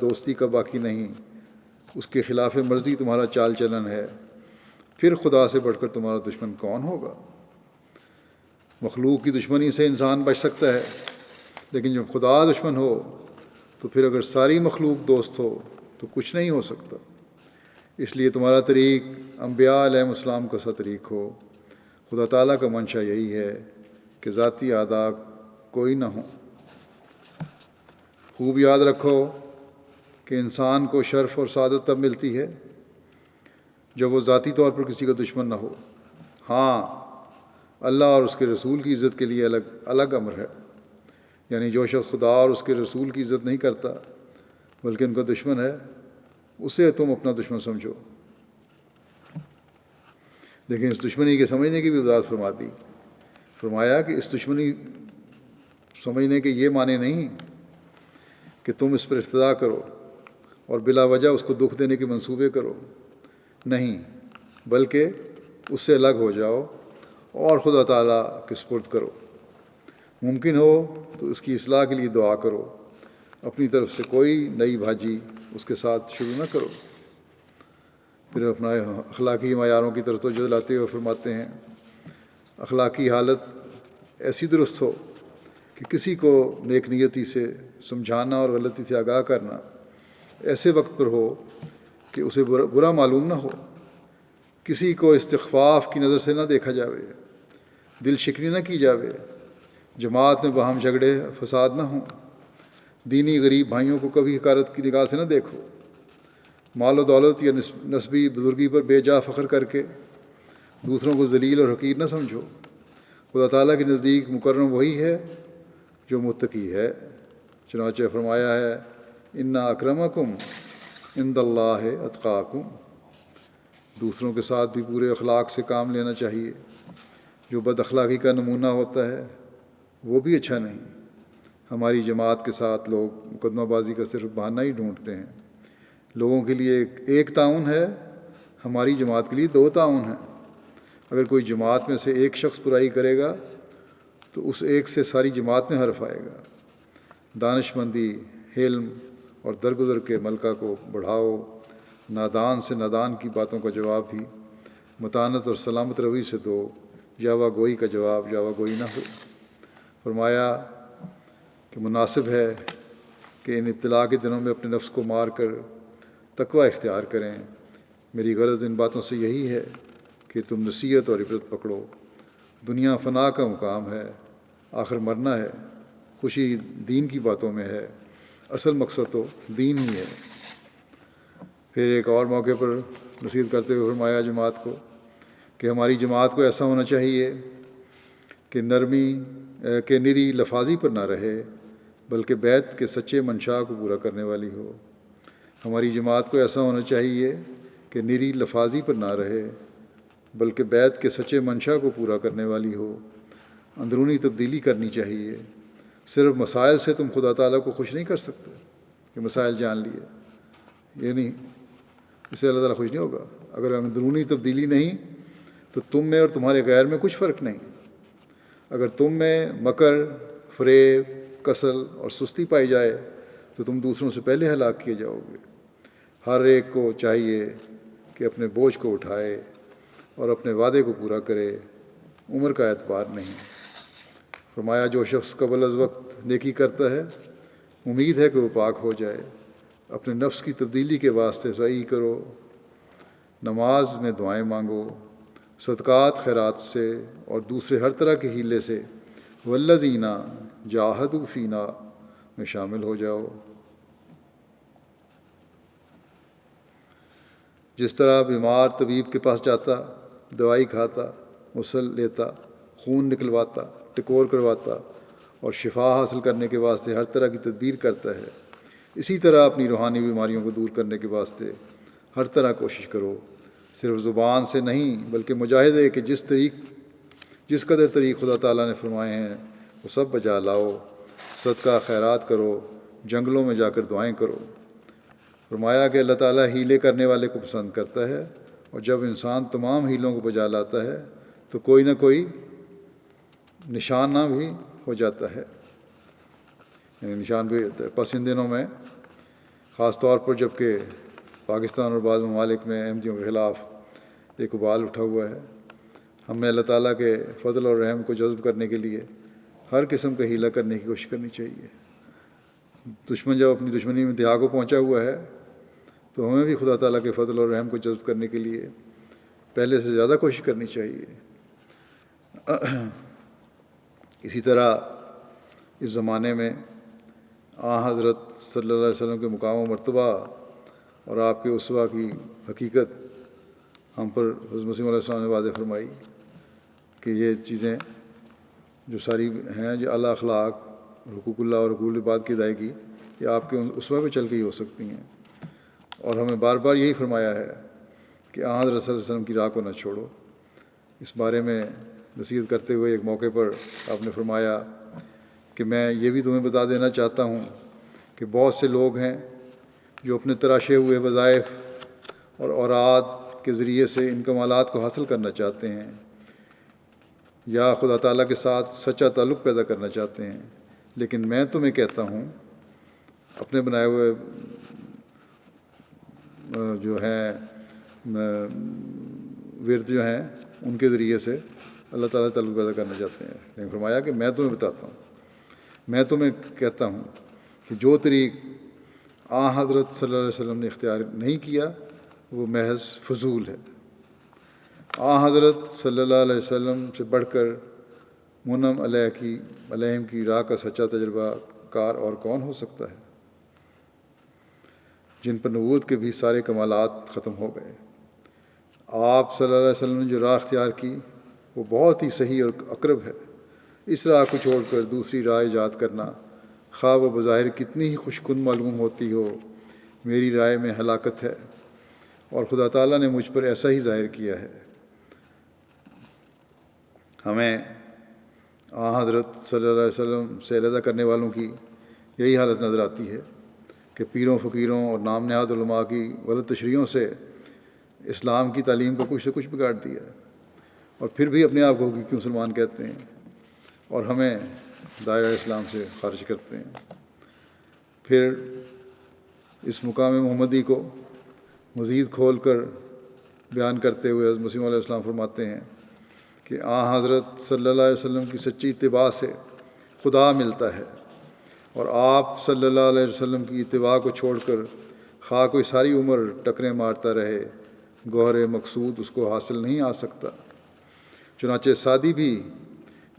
دوستی کا باقی نہیں، اس کے خلاف مرضی تمہارا چال چلن ہے، پھر خدا سے بڑھ کر تمہارا دشمن کون ہوگا؟ مخلوق کی دشمنی سے انسان بچ سکتا ہے، لیکن جب خدا دشمن ہو تو پھر اگر ساری مخلوق دوست ہو تو کچھ نہیں ہو سکتا۔ اس لیے تمہارا طریق انبیاء علیہ السلام کا سا طریق ہو۔ خدا تعالیٰ کا منشا یہی ہے کہ ذاتی اعداء کوئی نہ ہوں۔ خوب یاد رکھو کہ انسان کو شرف اور سعادت تب ملتی ہے جب وہ ذاتی طور پر کسی کا دشمن نہ ہو۔ ہاں، اللہ اور اس کے رسول کی عزت کے لیے الگ امر ہے، یعنی جو شخص خدا اور اس کے رسول کی عزت نہیں کرتا بلکہ ان کا دشمن ہے، اسے تم اپنا دشمن سمجھو۔ لیکن اس دشمنی کے سمجھنے کی بھی وضاحت فرما دی۔ فرمایا کہ اس دشمنی سمجھنے کے یہ معنی نہیں کہ تم اس پر افتدا کرو اور بلا وجہ اس کو دکھ دینے کے منصوبے کرو، نہیں، بلکہ اس سے الگ ہو جاؤ اور خدا تعالیٰ کے سپرد کرو۔ ممکن ہو تو اس کی اصلاح کے لیے دعا کرو، اپنی طرف سے کوئی نئی بھاجی اس کے ساتھ شروع نہ کرو۔ پھر اپنا اخلاقی معیاروں کی طرف توجہ دلاتے ہوئے فرماتے ہیں، اخلاقی حالت ایسی درست ہو کہ کسی کو نیک نیتی سے سمجھانا اور غلطی سے آگاہ کرنا ایسے وقت پر ہو کہ اسے برا معلوم نہ ہو، کسی کو استخفاف کی نظر سے نہ دیکھا جاوے، دل شکنی نہ کی جاوے، جماعت میں باہم جھگڑے فساد نہ ہوں، دینی غریب بھائیوں کو کبھی حقارت کی نگاہ سے نہ دیکھو، مال و دولت یا نسبی بزرگی پر بے جا فخر کر کے دوسروں کو ذلیل اور حقیر نہ سمجھو۔ خدا تعالیٰ کے نزدیک مکرم وہی ہے جو متقی ہے، چنانچہ فرمایا ہے انا اکرمکم عند اللہ اتقاکم، دوسروں کے ساتھ بھی پورے اخلاق سے کام لینا چاہیے۔ جو بد اخلاقی کا نمونہ ہوتا ہے وہ بھی اچھا نہیں۔ ہماری جماعت کے ساتھ لوگ مقدمہ بازی کا صرف بہانہ ہی ڈھونڈتے ہیں۔ لوگوں کے لیے ایک تعاون ہے، ہماری جماعت کے لیے 2 تعاون ہیں۔ اگر کوئی جماعت میں سے ایک شخص برائی کرے گا تو اس ایک سے ساری جماعت میں حرف آئے گا۔ دانش مندی، حلم اور درگزر کے ملکہ کو بڑھاؤ، نادان سے نادان کی باتوں کا جواب بھی متانت اور سلامت روی سے دو، یاوہ گوئی کا جواب یاوہ گوئی نہ ہو۔ فرمایا کہ مناسب ہے کہ ان ابتلا کے دنوں میں اپنے نفس کو مار کر تقوی اختیار کریں۔ میری غرض ان باتوں سے یہی ہے کہ تم نصیحت اور عبرت پکڑو۔ دنیا فنا کا مقام ہے، آخر مرنا ہے، خوشی دین کی باتوں میں ہے، اصل مقصد تو دین ہی ہے۔ پھر ایک اور موقع پر نصیحت کرتے ہوئے فرمایا جماعت کو کہ ہماری جماعت کو ایسا ہونا چاہیے کہ نری لفاظی پر نہ رہے بلکہ بیت کے سچے منشا کو پورا کرنے والی ہو۔ ہماری جماعت کو ایسا ہونا چاہیے کہ نری لفاظی پر نہ رہے بلکہ بیت کے سچے منشا کو پورا کرنے والی ہو۔ اندرونی تبدیلی کرنی چاہیے۔ صرف مسائل سے تم خدا تعالیٰ کو خوش نہیں کر سکتے کہ مسائل جان لیے، یہ نہیں، اس سے اللہ تعالیٰ خوش نہیں ہوگا۔ اگر اندرونی تبدیلی نہیں تو تم میں اور تمہارے غیر میں کچھ فرق نہیں۔ اگر تم میں مکر، فریب، کسل اور سستی پائی جائے تو تم دوسروں سے پہلے ہلاک کیے جاؤ گے۔ ہر ایک کو چاہیے کہ اپنے بوجھ کو اٹھائے اور اپنے وعدے کو پورا کرے، عمر کا اعتبار نہیں۔ فرمایا جو شخص قبل از وقت نیکی کرتا ہے امید ہے کہ وہ پاک ہو جائے۔ اپنے نفس کی تبدیلی کے واسطے سعی کرو، نماز میں دعائیں مانگو، صدقات خیرات سے اور دوسرے ہر طرح کے ہیلے سے والذین جاہدوا فینا میں شامل ہو جاؤ۔ جس طرح بیمار طبیب کے پاس جاتا، دوائی کھاتا، غسل لیتا، خون نکلواتا، ٹکور کرواتا اور شفا حاصل کرنے کے واسطے ہر طرح کی تدبیر کرتا ہے، اسی طرح اپنی روحانی بیماریوں کو دور کرنے کے واسطے ہر طرح کوشش کرو۔ صرف زبان سے نہیں بلکہ مجاہدے کہ جس قدر طریق خدا تعالیٰ نے فرمائے ہیں وہ سب بجا لاؤ۔ صدقہ خیرات کرو، جنگلوں میں جا کر دعائیں کرو۔ فرمایا کہ اللہ تعالیٰ ہیلے کرنے والے کو پسند کرتا ہے، اور جب انسان تمام ہیلوں کو بجا لاتا ہے تو کوئی نہ کوئی نشانہ بھی ہو جاتا ہے، یعنی نشان بھی ہوتا ہے۔ پس ان دنوں میں خاص طور پر جب کہ پاکستان اور بعض ممالک میں احمدیوں کے خلاف ایک ابال اٹھا ہوا ہے، ہمیں اللہ تعالیٰ کے فضل اور رحم کو جذب کرنے کے لیے ہر قسم کا ہیلہ کرنے کی کوشش کرنی چاہیے۔ دشمن جب اپنی دشمنی میں انتہا کو پہنچا ہوا ہے تو ہمیں بھی خدا تعالیٰ کے فضل اور رحم کو جذب کرنے کے لیے پہلے سے زیادہ کوشش کرنی چاہیے۔ اسی طرح اس زمانے میں حضرت صلی اللہ علیہ وسلم کے مقام و مرتبہ اور آپ کے اسوہ کی حقیقت ہم پر حضرت مسیح علیہ السلام نے واضح فرمائی کہ یہ چیزیں جو ساری ہیں، جو اعلیٰ اخلاق، حقوق اللہ اور حقوق العباد کی ادائیگی، یہ آپ کے اسوہ پہ چل کے ہی ہو سکتی ہیں۔ اور ہمیں بار بار یہی فرمایا ہے کہ حضرت صلی اللہ علیہ وسلم کی راہ کو نہ چھوڑو۔ اس بارے میں نصیحت کرتے ہوئے ایک موقع پر آپ نے فرمایا کہ میں یہ بھی تمہیں بتا دینا چاہتا ہوں کہ بہت سے لوگ ہیں جو اپنے تراشے ہوئے وظائف اور اوراد کے ذریعے سے ان کمالات کو حاصل کرنا چاہتے ہیں یا خدا تعالیٰ کے ساتھ سچا تعلق پیدا کرنا چاہتے ہیں، لیکن میں تمہیں کہتا ہوں اپنے بنائے ہوئے جو ہیں ورد جو ہیں ان کے ذریعے سے اللہ تعالیٰ تعلق پیدا کرنا چاہتے ہیں، لیکن فرمایا کہ میں تمہیں بتاتا ہوں، میں تمہیں کہتا ہوں کہ جو طریق حضرت صلی اللہ علیہ وسلم نے اختیار نہیں کیا وہ محض فضول ہے۔ حضرت صلی اللہ علیہ وسلم سے بڑھ کر منعم علیہم کی راہ کا سچا تجربہ کار اور کون ہو سکتا ہے، جن پر نبوت کے بھی سارے کمالات ختم ہو گئے۔ آپ صلی اللہ علیہ وسلم نے جو راہ اختیار کی وہ بہت ہی صحیح اور اقرب ہے۔ اس راہ کو چھوڑ کر دوسری راہ ایجاد کرنا خواہ وہ بظاہر کتنی ہی خوش کن معلوم ہوتی ہو، میری رائے میں ہلاکت ہے، اور خدا تعالیٰ نے مجھ پر ایسا ہی ظاہر کیا ہے۔ ہمیں حضرت صلی اللہ علیہ وسلم سے علیحدہ کرنے والوں کی یہی حالت نظر آتی ہے کہ پیروں فقیروں اور نام نہاد علماء کی غلط تشریحوں سے اسلام کی تعلیم کو کچھ سے کچھ بگاڑ دیا، اور پھر بھی اپنے آپ کو حقیقی مسلمان کہتے ہیں اور ہمیں دائرہ اسلام سے خارج کرتے ہیں۔ پھر اس مقام محمدی کو مزید کھول کر بیان کرتے ہوئے حضرت مسیح علیہ السلام فرماتے ہیں کہ حضرت صلی اللہ علیہ وسلم کی سچی اتباع سے خدا ملتا ہے، اور آپ صلی اللہ علیہ وسلم کی اتباع کو چھوڑ کر خواہ کوئی ساری عمر ٹکریں مارتا رہے، گوہر مقصود اس کو حاصل نہیں آ سکتا۔ چنانچہ سعدی بھی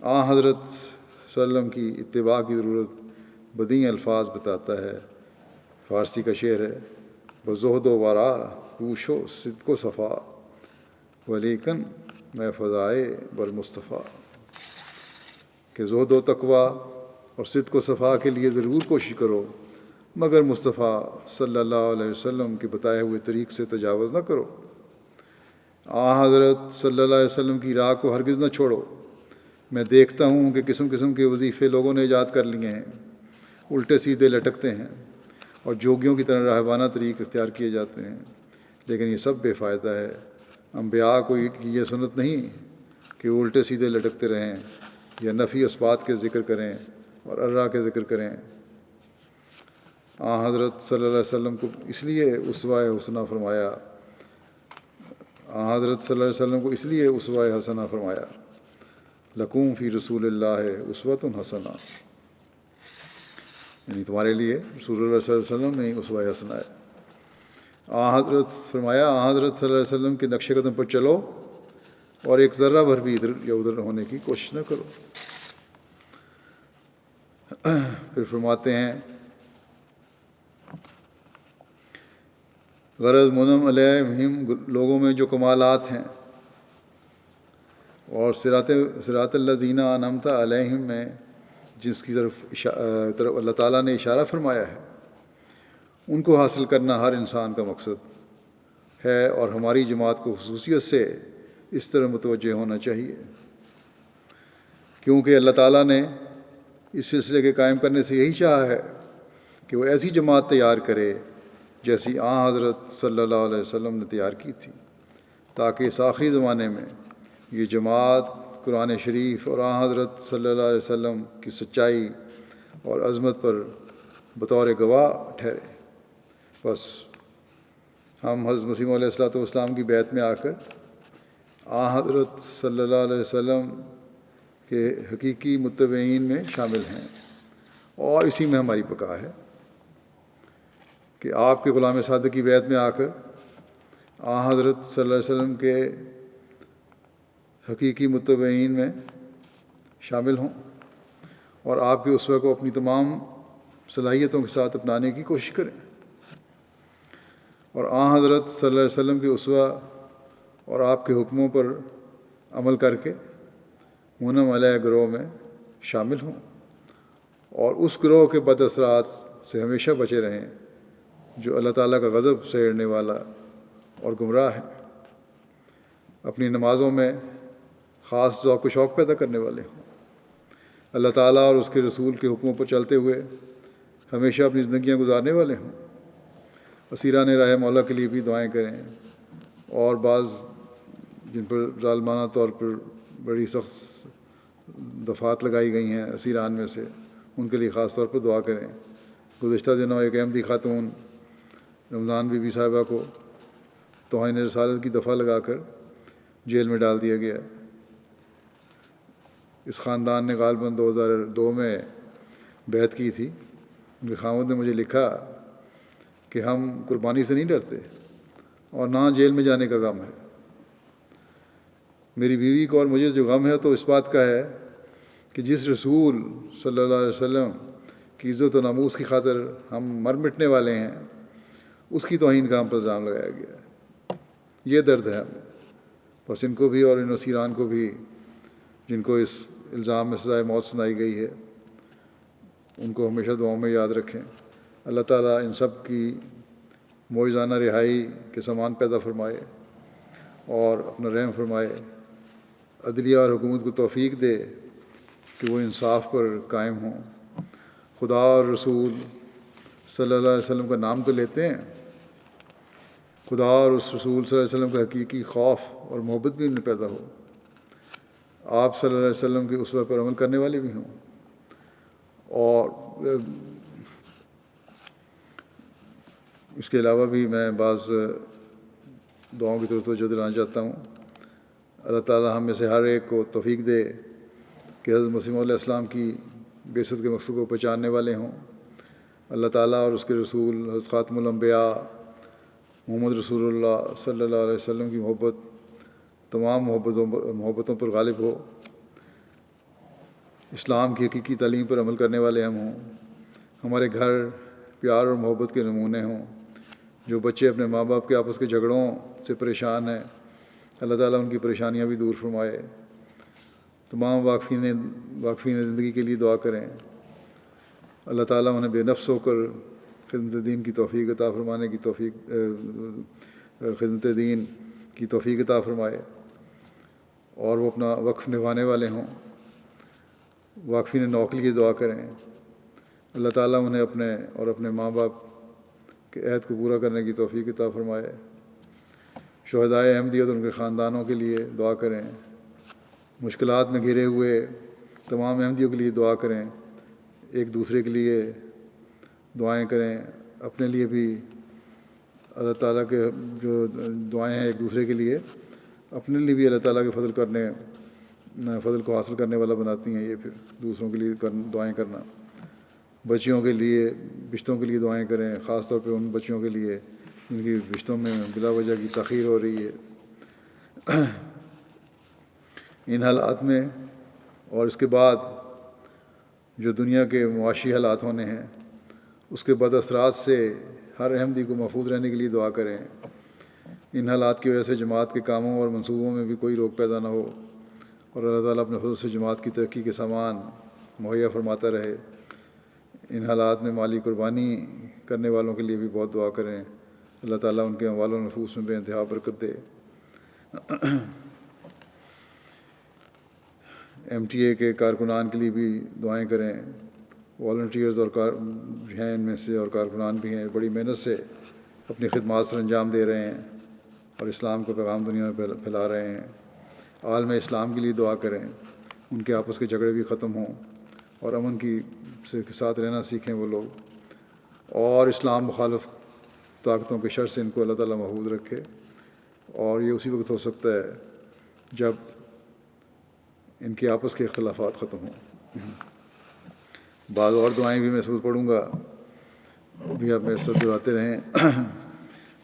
حضرت صلی اللہ علیہ وسلم کی اتباع کی ضرورت بدیع الفاظ بتاتا ہے۔ فارسی کا شعر ہے، بزہد و ورا کوش و صدق و صفا، ولیکن میں فضائے بالمصطفیٰ، کہ زہد و تقویٰ اور صدق و صفا کے لیے ضرور کوشش کرو، مگر مصطفیٰ صلی اللہ علیہ وسلم کے بتائے ہوئے طریق سے تجاوز نہ کرو۔ حضرت صلی اللہ علیہ وسلم کی راہ کو ہرگز نہ چھوڑو۔ میں دیکھتا ہوں کہ قسم قسم کے وظیفے لوگوں نے ایجاد کر لیے ہیں، الٹے سیدھے لٹکتے ہیں اور جوگیوں کی طرح راہبانہ طریق اختیار کیے جاتے ہیں، لیکن یہ سب بے فائدہ ہے۔ انبیاء کو یہ سنت نہیں کہ وہ الٹے سیدھے لٹکتے رہیں یا نفی اثبات کے ذکر کریں اور اللہ کے ذکر کریں۔ حضرت صلی اللہ علیہ وسلم کو اس لیے اسوہ حسنہ فرمایا، حضرت صلی اللہ علیہ وسلم کو اس لیے اسوہ حسنہ فرمایا، لکم فی رسول اللہ اسوۃ حسنہ، یعنی تمہارے لیے رسول اللہ صلی اللہ علیہ وسلم میں ہی اسوہ حسنہ ہے۔ حضرت فرمایا، حضرت صلی اللہ علیہ وسلم کے نقش قدم پر چلو اور ایک ذرہ بھر بھی ادھر یا ادھر ہونے کی کوشش نہ کرو۔ پھر فرماتے ہیں، غرض منعم علیہم لوگوں میں جو کمالات ہیں اور صراط الذین انعمت علیہم میں جس کی طرف اللہ تعالیٰ نے اشارہ فرمایا ہے، ان کو حاصل کرنا ہر انسان کا مقصد ہے، اور ہماری جماعت کو خصوصیت سے اس طرح متوجہ ہونا چاہیے، کیونکہ اللہ تعالیٰ نے اس سلسلے کے قائم کرنے سے یہی چاہا ہے کہ وہ ایسی جماعت تیار کرے جیسی حضرت صلی اللہ علیہ وسلم نے تیار کی تھی، تاکہ اس آخری زمانے میں یہ جماعت قرآن شریف اور حضرت صلی اللہ علیہ وسلم کی سچائی اور عظمت پر بطور گواہ ٹھہرے۔ بس ہم حضرت مسیح علیہ والسلام کی بیعت میں آ کر حضرت صلی اللہ علیہ وسلم کے حقیقی متبعین میں شامل ہیں، اور اسی میں ہماری بقا ہے کہ آپ کے غلام صادق کی بیعت میں آ کر حضرت صلی اللہ علیہ وسلم کے حقیقی متبعین میں شامل ہوں اور آپ کے اسوہ کو اپنی تمام صلاحیتوں کے ساتھ اپنانے کی کوشش کریں، اور حضرت صلی اللہ علیہ وسلم کے اسوہ اور آپ کے حکموں پر عمل کر کے منعم علیہ گروہ میں شامل ہوں، اور اس گروہ کے بد اثرات سے ہمیشہ بچے رہیں جو اللہ تعالیٰ کا غضب سہرنے والا اور گمراہ ہے، اپنی نمازوں میں خاص ذوق و شوق پیدا کرنے والے ہوں، اللہ تعالیٰ اور اس کے رسول کے حکموں پر چلتے ہوئے ہمیشہ اپنی زندگیاں گزارنے والے ہوں، اسیران راہ مولا کے لیے بھی دعائیں کریں، اور بعض جن پر ظالمانہ طور پر بڑی سخت دفعات لگائی گئی ہیں اسیران میں سے، ان کے لیے خاص طور پر دعا کریں۔ گزشتہ دنوں ایک احمدی خاتون رمضان بی بی صاحبہ کو توہین رسالت کی دفعہ لگا کر جیل میں ڈال دیا گیا۔ اس خاندان نے غالباً 2002 میں بیعت کی تھی۔ ان کے خاوند نے مجھے لکھا کہ ہم قربانی سے نہیں ڈرتے اور نہ جیل میں جانے کا غم ہے۔ میری بیوی کو اور مجھے جو غم ہے تو اس بات کا ہے کہ جس رسول صلی اللہ علیہ وسلم کی عزت و ناموس کی خاطر ہم مر مٹنے والے ہیں، اس کی توہین کا ہم پر الزام لگایا گیا ہے۔ یہ درد ہے ہمیں۔ بس ان کو بھی اور ان اسیران کو بھی جن کو اس الزام میں سزائے موت سنائی گئی ہے، ان کو ہمیشہ دعاؤں میں یاد رکھیں۔ اللہ تعالیٰ ان سب کی معجزانہ رہائی کے سامان پیدا فرمائے اور اپنا رحم فرمائے، عدلیہ اور حکومت کو توفیق دے کہ وہ انصاف پر قائم ہوں۔ خدا اور رسول صلی اللہ علیہ وسلم کا نام تو لیتے ہیں، خدا اور اس رسول صلی اللہ علیہ وسلم کا حقیقی خوف اور محبت بھی ان میں پیدا ہو، آپ صلی اللہ علیہ وسلم کے اسوہ پر عمل کرنے والے بھی ہوں، اور اس کے علاوہ بھی میں بعض دعاؤں کی طرف توجہ دلانا چاہتا ہوں۔ اللہ تعالیٰ ہم میں سے ہر ایک کو توفیق دے کہ حضرت مسیح علیہ السلام کی بعثت کے مقصد کو پہچاننے والے ہوں۔ اللہ تعالیٰ اور اس کے رسول حضرت خاتم الانبیاء محمد رسول اللہ صلی اللہ علیہ وسلم کی محبت تمام محبتوں پر غالب ہو، اسلام کی حقیقی تعلیم پر عمل کرنے والے ہم ہوں، ہمارے گھر پیار اور محبت کے نمونے ہوں۔ جو بچے اپنے ماں باپ کے آپس کے جھگڑوں سے پریشان ہیں، اللہ تعالیٰ ان کی پریشانیاں بھی دور فرمائے۔ تمام واقفین زندگی کے لیے دعا کریں، اللہ تعالیٰ انہیں بے نفس ہو کر خدمت دین کی توفیق عطا فرمانے کی خدمت دین کی توفیق عطا فرمائے، اور وہ اپنا وقف نبھانے والے ہوں۔ واقفین نو کے لیے دعا کریں، اللہ تعالیٰ انہیں اپنے ماں باپ کے عہد کو پورا کرنے کی توفیق عطا فرمائے۔ شہدائے احمدیت اور ان کے خاندانوں کے لیے دعا کریں، مشکلات میں گھرے ہوئے تمام احمدیوں کے لیے دعا کریں، ایک دوسرے کے لیے دعائیں کریں، اپنے لیے بھی اللہ تعالیٰ کے جو دعائیں ہیں ایک دوسرے کے لیے، اپنے لیے بھی اللہ تعالیٰ کے فضل کو حاصل کرنے والا بناتی ہیں یہ، پھر دوسروں کے لیے دعائیں کرنا۔ بچیوں کے لیے رشتوں کے لیے دعائیں کریں، خاص طور پہ ان بچیوں کے لیے جن کی رشتوں میں بلا وجہ کی تاخیر ہو رہی ہے۔ ان حالات میں اور اس کے بعد جو دنیا کے معاشی حالات ہونے ہیں، اس کے بد اثرات سے ہر احمدی کو محفوظ رہنے کے لیے دعا کریں۔ ان حالات کی وجہ سے جماعت کے کاموں اور منصوبوں میں بھی کوئی روک پیدا نہ ہو، اور اللہ تعالیٰ اپنے فضل سے جماعت کی ترقی کے سامان مہیا فرماتا رہے۔ ان حالات میں مالی قربانی کرنے والوں کے لیے بھی بہت دعا کریں، اللہ تعالیٰ ان کے اموال و نفوس میں بے انتہا برکت دے۔ MTA کے کارکنان کے لیے بھی دعائیں کریں، والنٹیئرز ہیں ان میں سے، اور کارکنان بھی ہیں، بڑی محنت سے اپنی خدمات سر انجام دے رہے ہیں اور اسلام کا پیغام دنیا میں پھیلا رہے ہیں۔ عالم اسلام کے لیے دعا کریں، ان کے آپس کے جھگڑے بھی ختم ہوں اور امن کے ساتھ رہنا سیکھیں وہ لوگ، اور اسلام مخالف طاقتوں کے شر سے ان کو اللہ تعالیٰ محفوظ رکھے، اور یہ اسی وقت ہو سکتا ہے جب ان کے آپس کے اختلافات ختم ہوں۔ بعض اور دعائیں بھی میں سود پڑھوں گا، بھی آپ میرے ساتھ دعاتے رہیں۔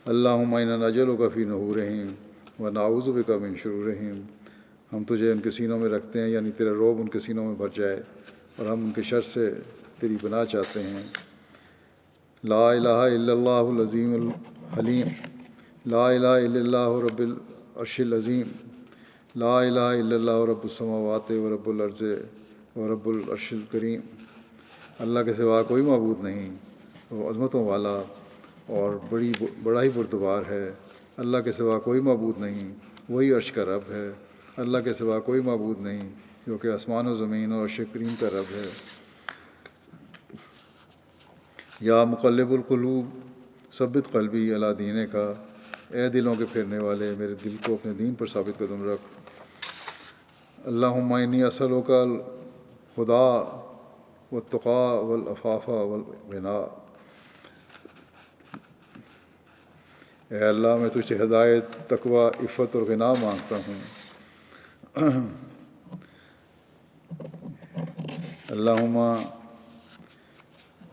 اللہم انا نجعلک فی نحورہم ونعوذ بک من شرورہم، ہم تجھے ان کے سینوں میں رکھتے ہیں، یعنی تیرا رعب ان کے سینوں میں بھر جائے، اور ہم ان کے شر سے تیری پناہ چاہتے ہیں۔ لا الہ الا اللہ العظیم الحلیم، لا الہ الا اللہ رب العرش العظیم، لا الہ الا اللہ رب السماوات و رب الارض و رب العرش الکریم۔ اللہ کے سوا کوئی معبود نہیں، وہ عظمتوں والا اور بڑا ہی پرتبار ہے۔ اللہ کے سوا کوئی معبود نہیں، وہی عرش کا رب ہے۔ اللہ کے سوا کوئی معبود نہیں جو کہ آسمان و زمین اور عرش کریم کا رب ہے۔ یا مقلب القلوب ثبت قلبی علی دینک، اے دلوں کے پھیرنے والے میرے دل کو اپنے دین پر ثابت قدم رکھ۔ اللہم انی اسألک الہدی والتقی والعفاف والغنی، اے اللہ میں تجھ سے ہدایت، تقوی، عفت اور غنا مانگتا ہوں۔ اللہم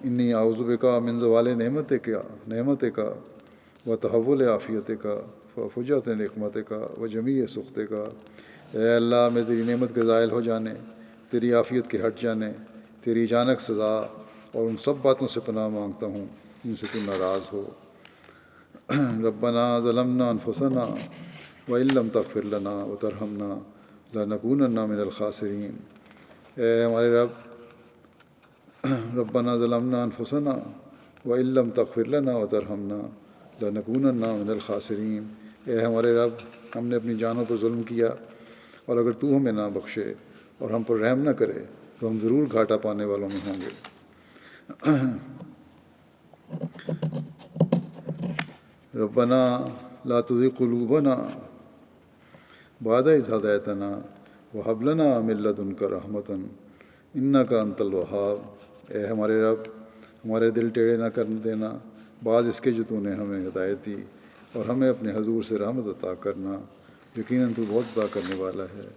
انی اعوذ بک من زوال نعمتک و تحول عافیتک و فجأۃ نقمتک و جمیع سخطک، اے اللہ میں تیری نعمت کے زائل ہو جانے، تیری عافیت کے ہٹ جانے، تیری اچانک سزا اور ان سب باتوں سے پناہ مانگتا ہوں جن سے تو ناراض ہو۔ ربنا ظلمنا انفسنا وان لم تغفر لنا وترحمنا لنکونن من الخاسرین، اے ہمارے رب ربنا ظلمنا انفسنا وان لم تغفر لنا وترحمنا لنکونن من الخاسرین، اے ہمارے رب، ہم نے اپنی جانوں پر ظلم کیا، اور اگر تو ہمیں نہ بخشے اور ہم پر رحم نہ کرے تو ہم ضرور گھاٹا پانے والوں میں ہوں گے۔ ربنا لا تزغ قلوبنا بعد إذ هديتنا وهب لنا من لدنك رحمة إنك أنت الوهاب، اے ہمارے رب، ہمارے دل ٹیڑھے نہ کر دینا بعد اس کے جو تو نے ہمیں ہدایت دی، اور ہمیں اپنے حضور سے رحمت عطا کرنا، یقیناً تو بہت عطا کرنے والا ہے۔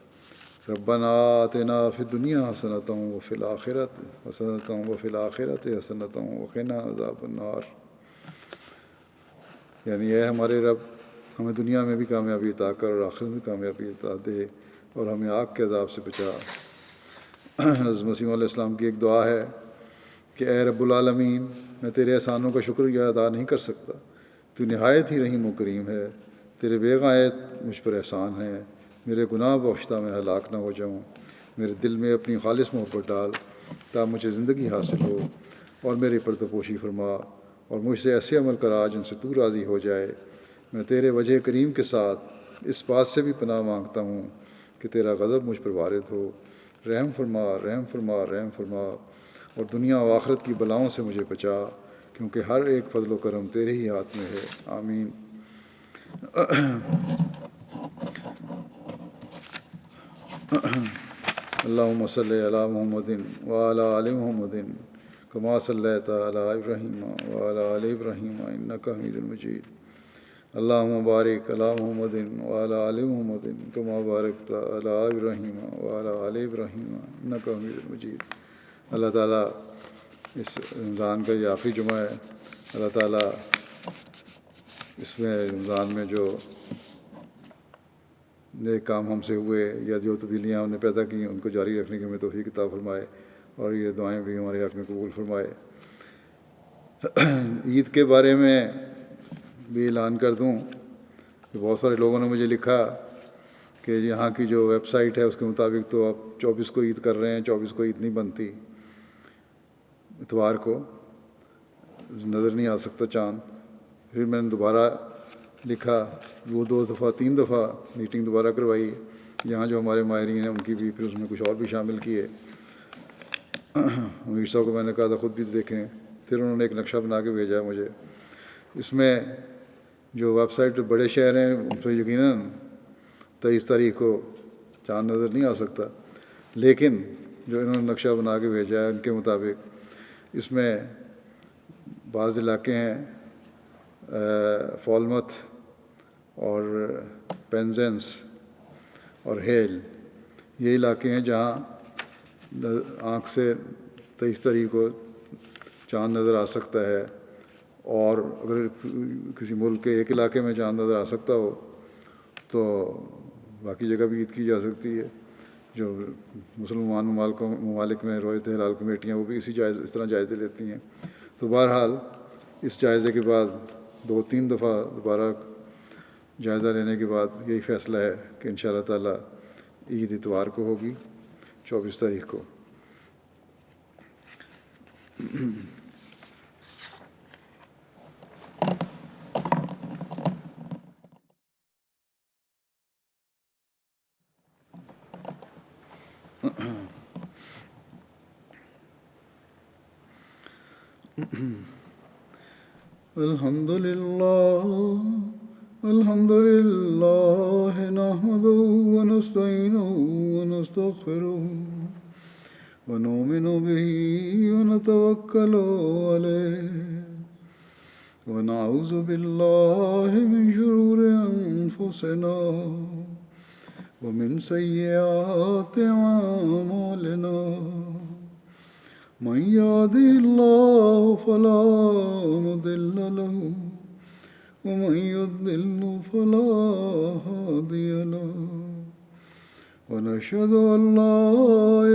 ربنا آتنا فی الدنیا حسنۃ وفی الآخرۃ حسنۃ وفی الآخرۃ حسنۃ وقنا عذاب النار، یعنی اے ہمارے رب، ہمیں دنیا میں بھی کامیابی عطا کر اور آخرت میں کامیابی عطا دے، اور ہمیں آگ کے عذاب سے بچا۔ حضرت مسیح علیہ السلام کی ایک دعا ہے کہ اے رب العالمین، میں تیرے احسانوں کا شکریہ ادا نہیں کر سکتا، تو نہایت ہی رحیم و کریم ہے، تیرے بے غایت مجھ پر احسان ہے، میرے گناہ بخشتہ میں ہلاک نہ ہو جاؤں، میرے دل میں اپنی خالص محبت ڈال تا مجھے زندگی حاصل ہو، اور میری پردپوشی فرما، اور مجھ سے ایسے عمل کرا جن سے تو راضی ہو جائے۔ میں تیرے وجہ کریم کے ساتھ اس بات سے بھی پناہ مانگتا ہوں کہ تیرا غضب مجھ پر وارد ہو، رحم فرما، رحم فرما، رحم فرما، اور دنیا و آخرت کی بلاؤں سے مجھے بچا، کیونکہ ہر ایک فضل و کرم تیرے ہی ہاتھ میں ہے۔ آمین۔ اللہم صلی علی محمد وعلی آل محمد کما صلیت علی ابراہیم وعلی آل ابراہیم انک حمید مجید۔ اللہم بارک علی محمد وعلی آل محمد کما بارکت علی ابراہیم وعلی آل ابراہیم انک حمید مجید۔ اللہ تعالیٰ اس رمضان کا یہ آخری جمعہ ہے، اللہ تعالیٰ اس میں رمضان میں جو نیک کام ہم سے ہوئے یا جو تبدیلیاں ہم نے پیدا کی ان کو جاری رکھنے کی ہمیں توفیق عطا فرمائے، اور یہ دعائیں بھی ہمارے حق میں قبول فرمائے۔ عید کے بارے میں بھی اعلان کر دوں کہ بہت سارے لوگوں نے مجھے لکھا کہ یہاں کی جو ویب سائٹ ہے اس کے مطابق تو آپ 24 کو عید کر رہے ہیں، 24 کو عید نہیں بنتی، اتوار کو نظر نہیں آ سکتا چاند۔ پھر میں نے دوبارہ لکھا، وہ 2 دفعہ 3 دفعہ میٹنگ دوبارہ کروائی، یہاں جو ہمارے ماہرین ہیں ان کی بھی، پھر اس میں کچھ اور بھی شامل کیے۔ امیر صاحب کو میں نے کہا تھا خود بھی دیکھیں، پھر انہوں نے ایک نقشہ بنا کے بھیجا ہے مجھے۔ اس میں جو ویب سائٹ بڑے شہر ہیں ان سے یقیناً 23 تاریخ کو چاند نظر نہیں آ سکتا، لیکن جو انہوں نے نقشہ بنا کے بھیجا ہے ان کے مطابق اس میں بعض علاقے ہیں فالمت اور پینزنس اور ہیل، یہ علاقے ہیں جہاں آنکھ سے 23 تاریخ کو چاند نظر آ سکتا ہے، اور اگر کسی ملک کے ایک علاقے میں چاند نظر آ سکتا ہو تو باقی جگہ بھی عید کی جا سکتی ہے۔ جو مسلمان ممالک میں رویت ہلال کمیٹیاں وہ بھی اس طرح جائزے لیتی ہیں۔ تو بہرحال اس جائزے کے بعد 2-3 دفعہ دوبارہ جائزہ لینے کے بعد یہی فیصلہ ہے کہ انشاءاللہ تعالیٰ عید اتوار کو ہوگی 24 تاریخ کو۔ الحمد للہ نحمده ونستعینه ونستغفره ونؤمن به ونتوکل علیہ ونعوذ باللہ من شرور انفسنا ومن سیئات اعمالنا من يهده الله فلا مضل له ومن يضلل فلا هادي له ونشهد أن لا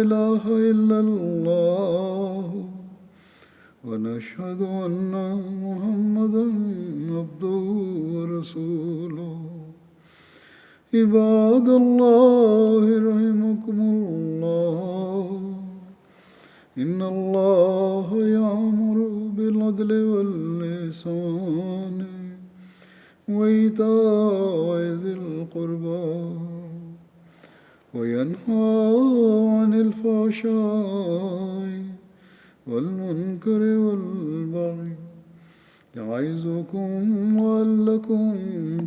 إله إلا الله ونشهد أن محمدا عبده ورسوله عباد الله رحمكم الله إن الله يأمر بالعدل والإحسان وإيتاء ذي القربى وينهى عن الفحشاء والمنكر والبغي يعظكم لعلكم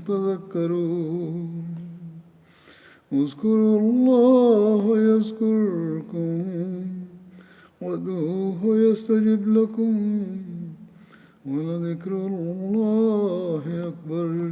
تذكرون اذكروا الله يذكركم وادعوه يستجب لكم ولذكر الله أكبر.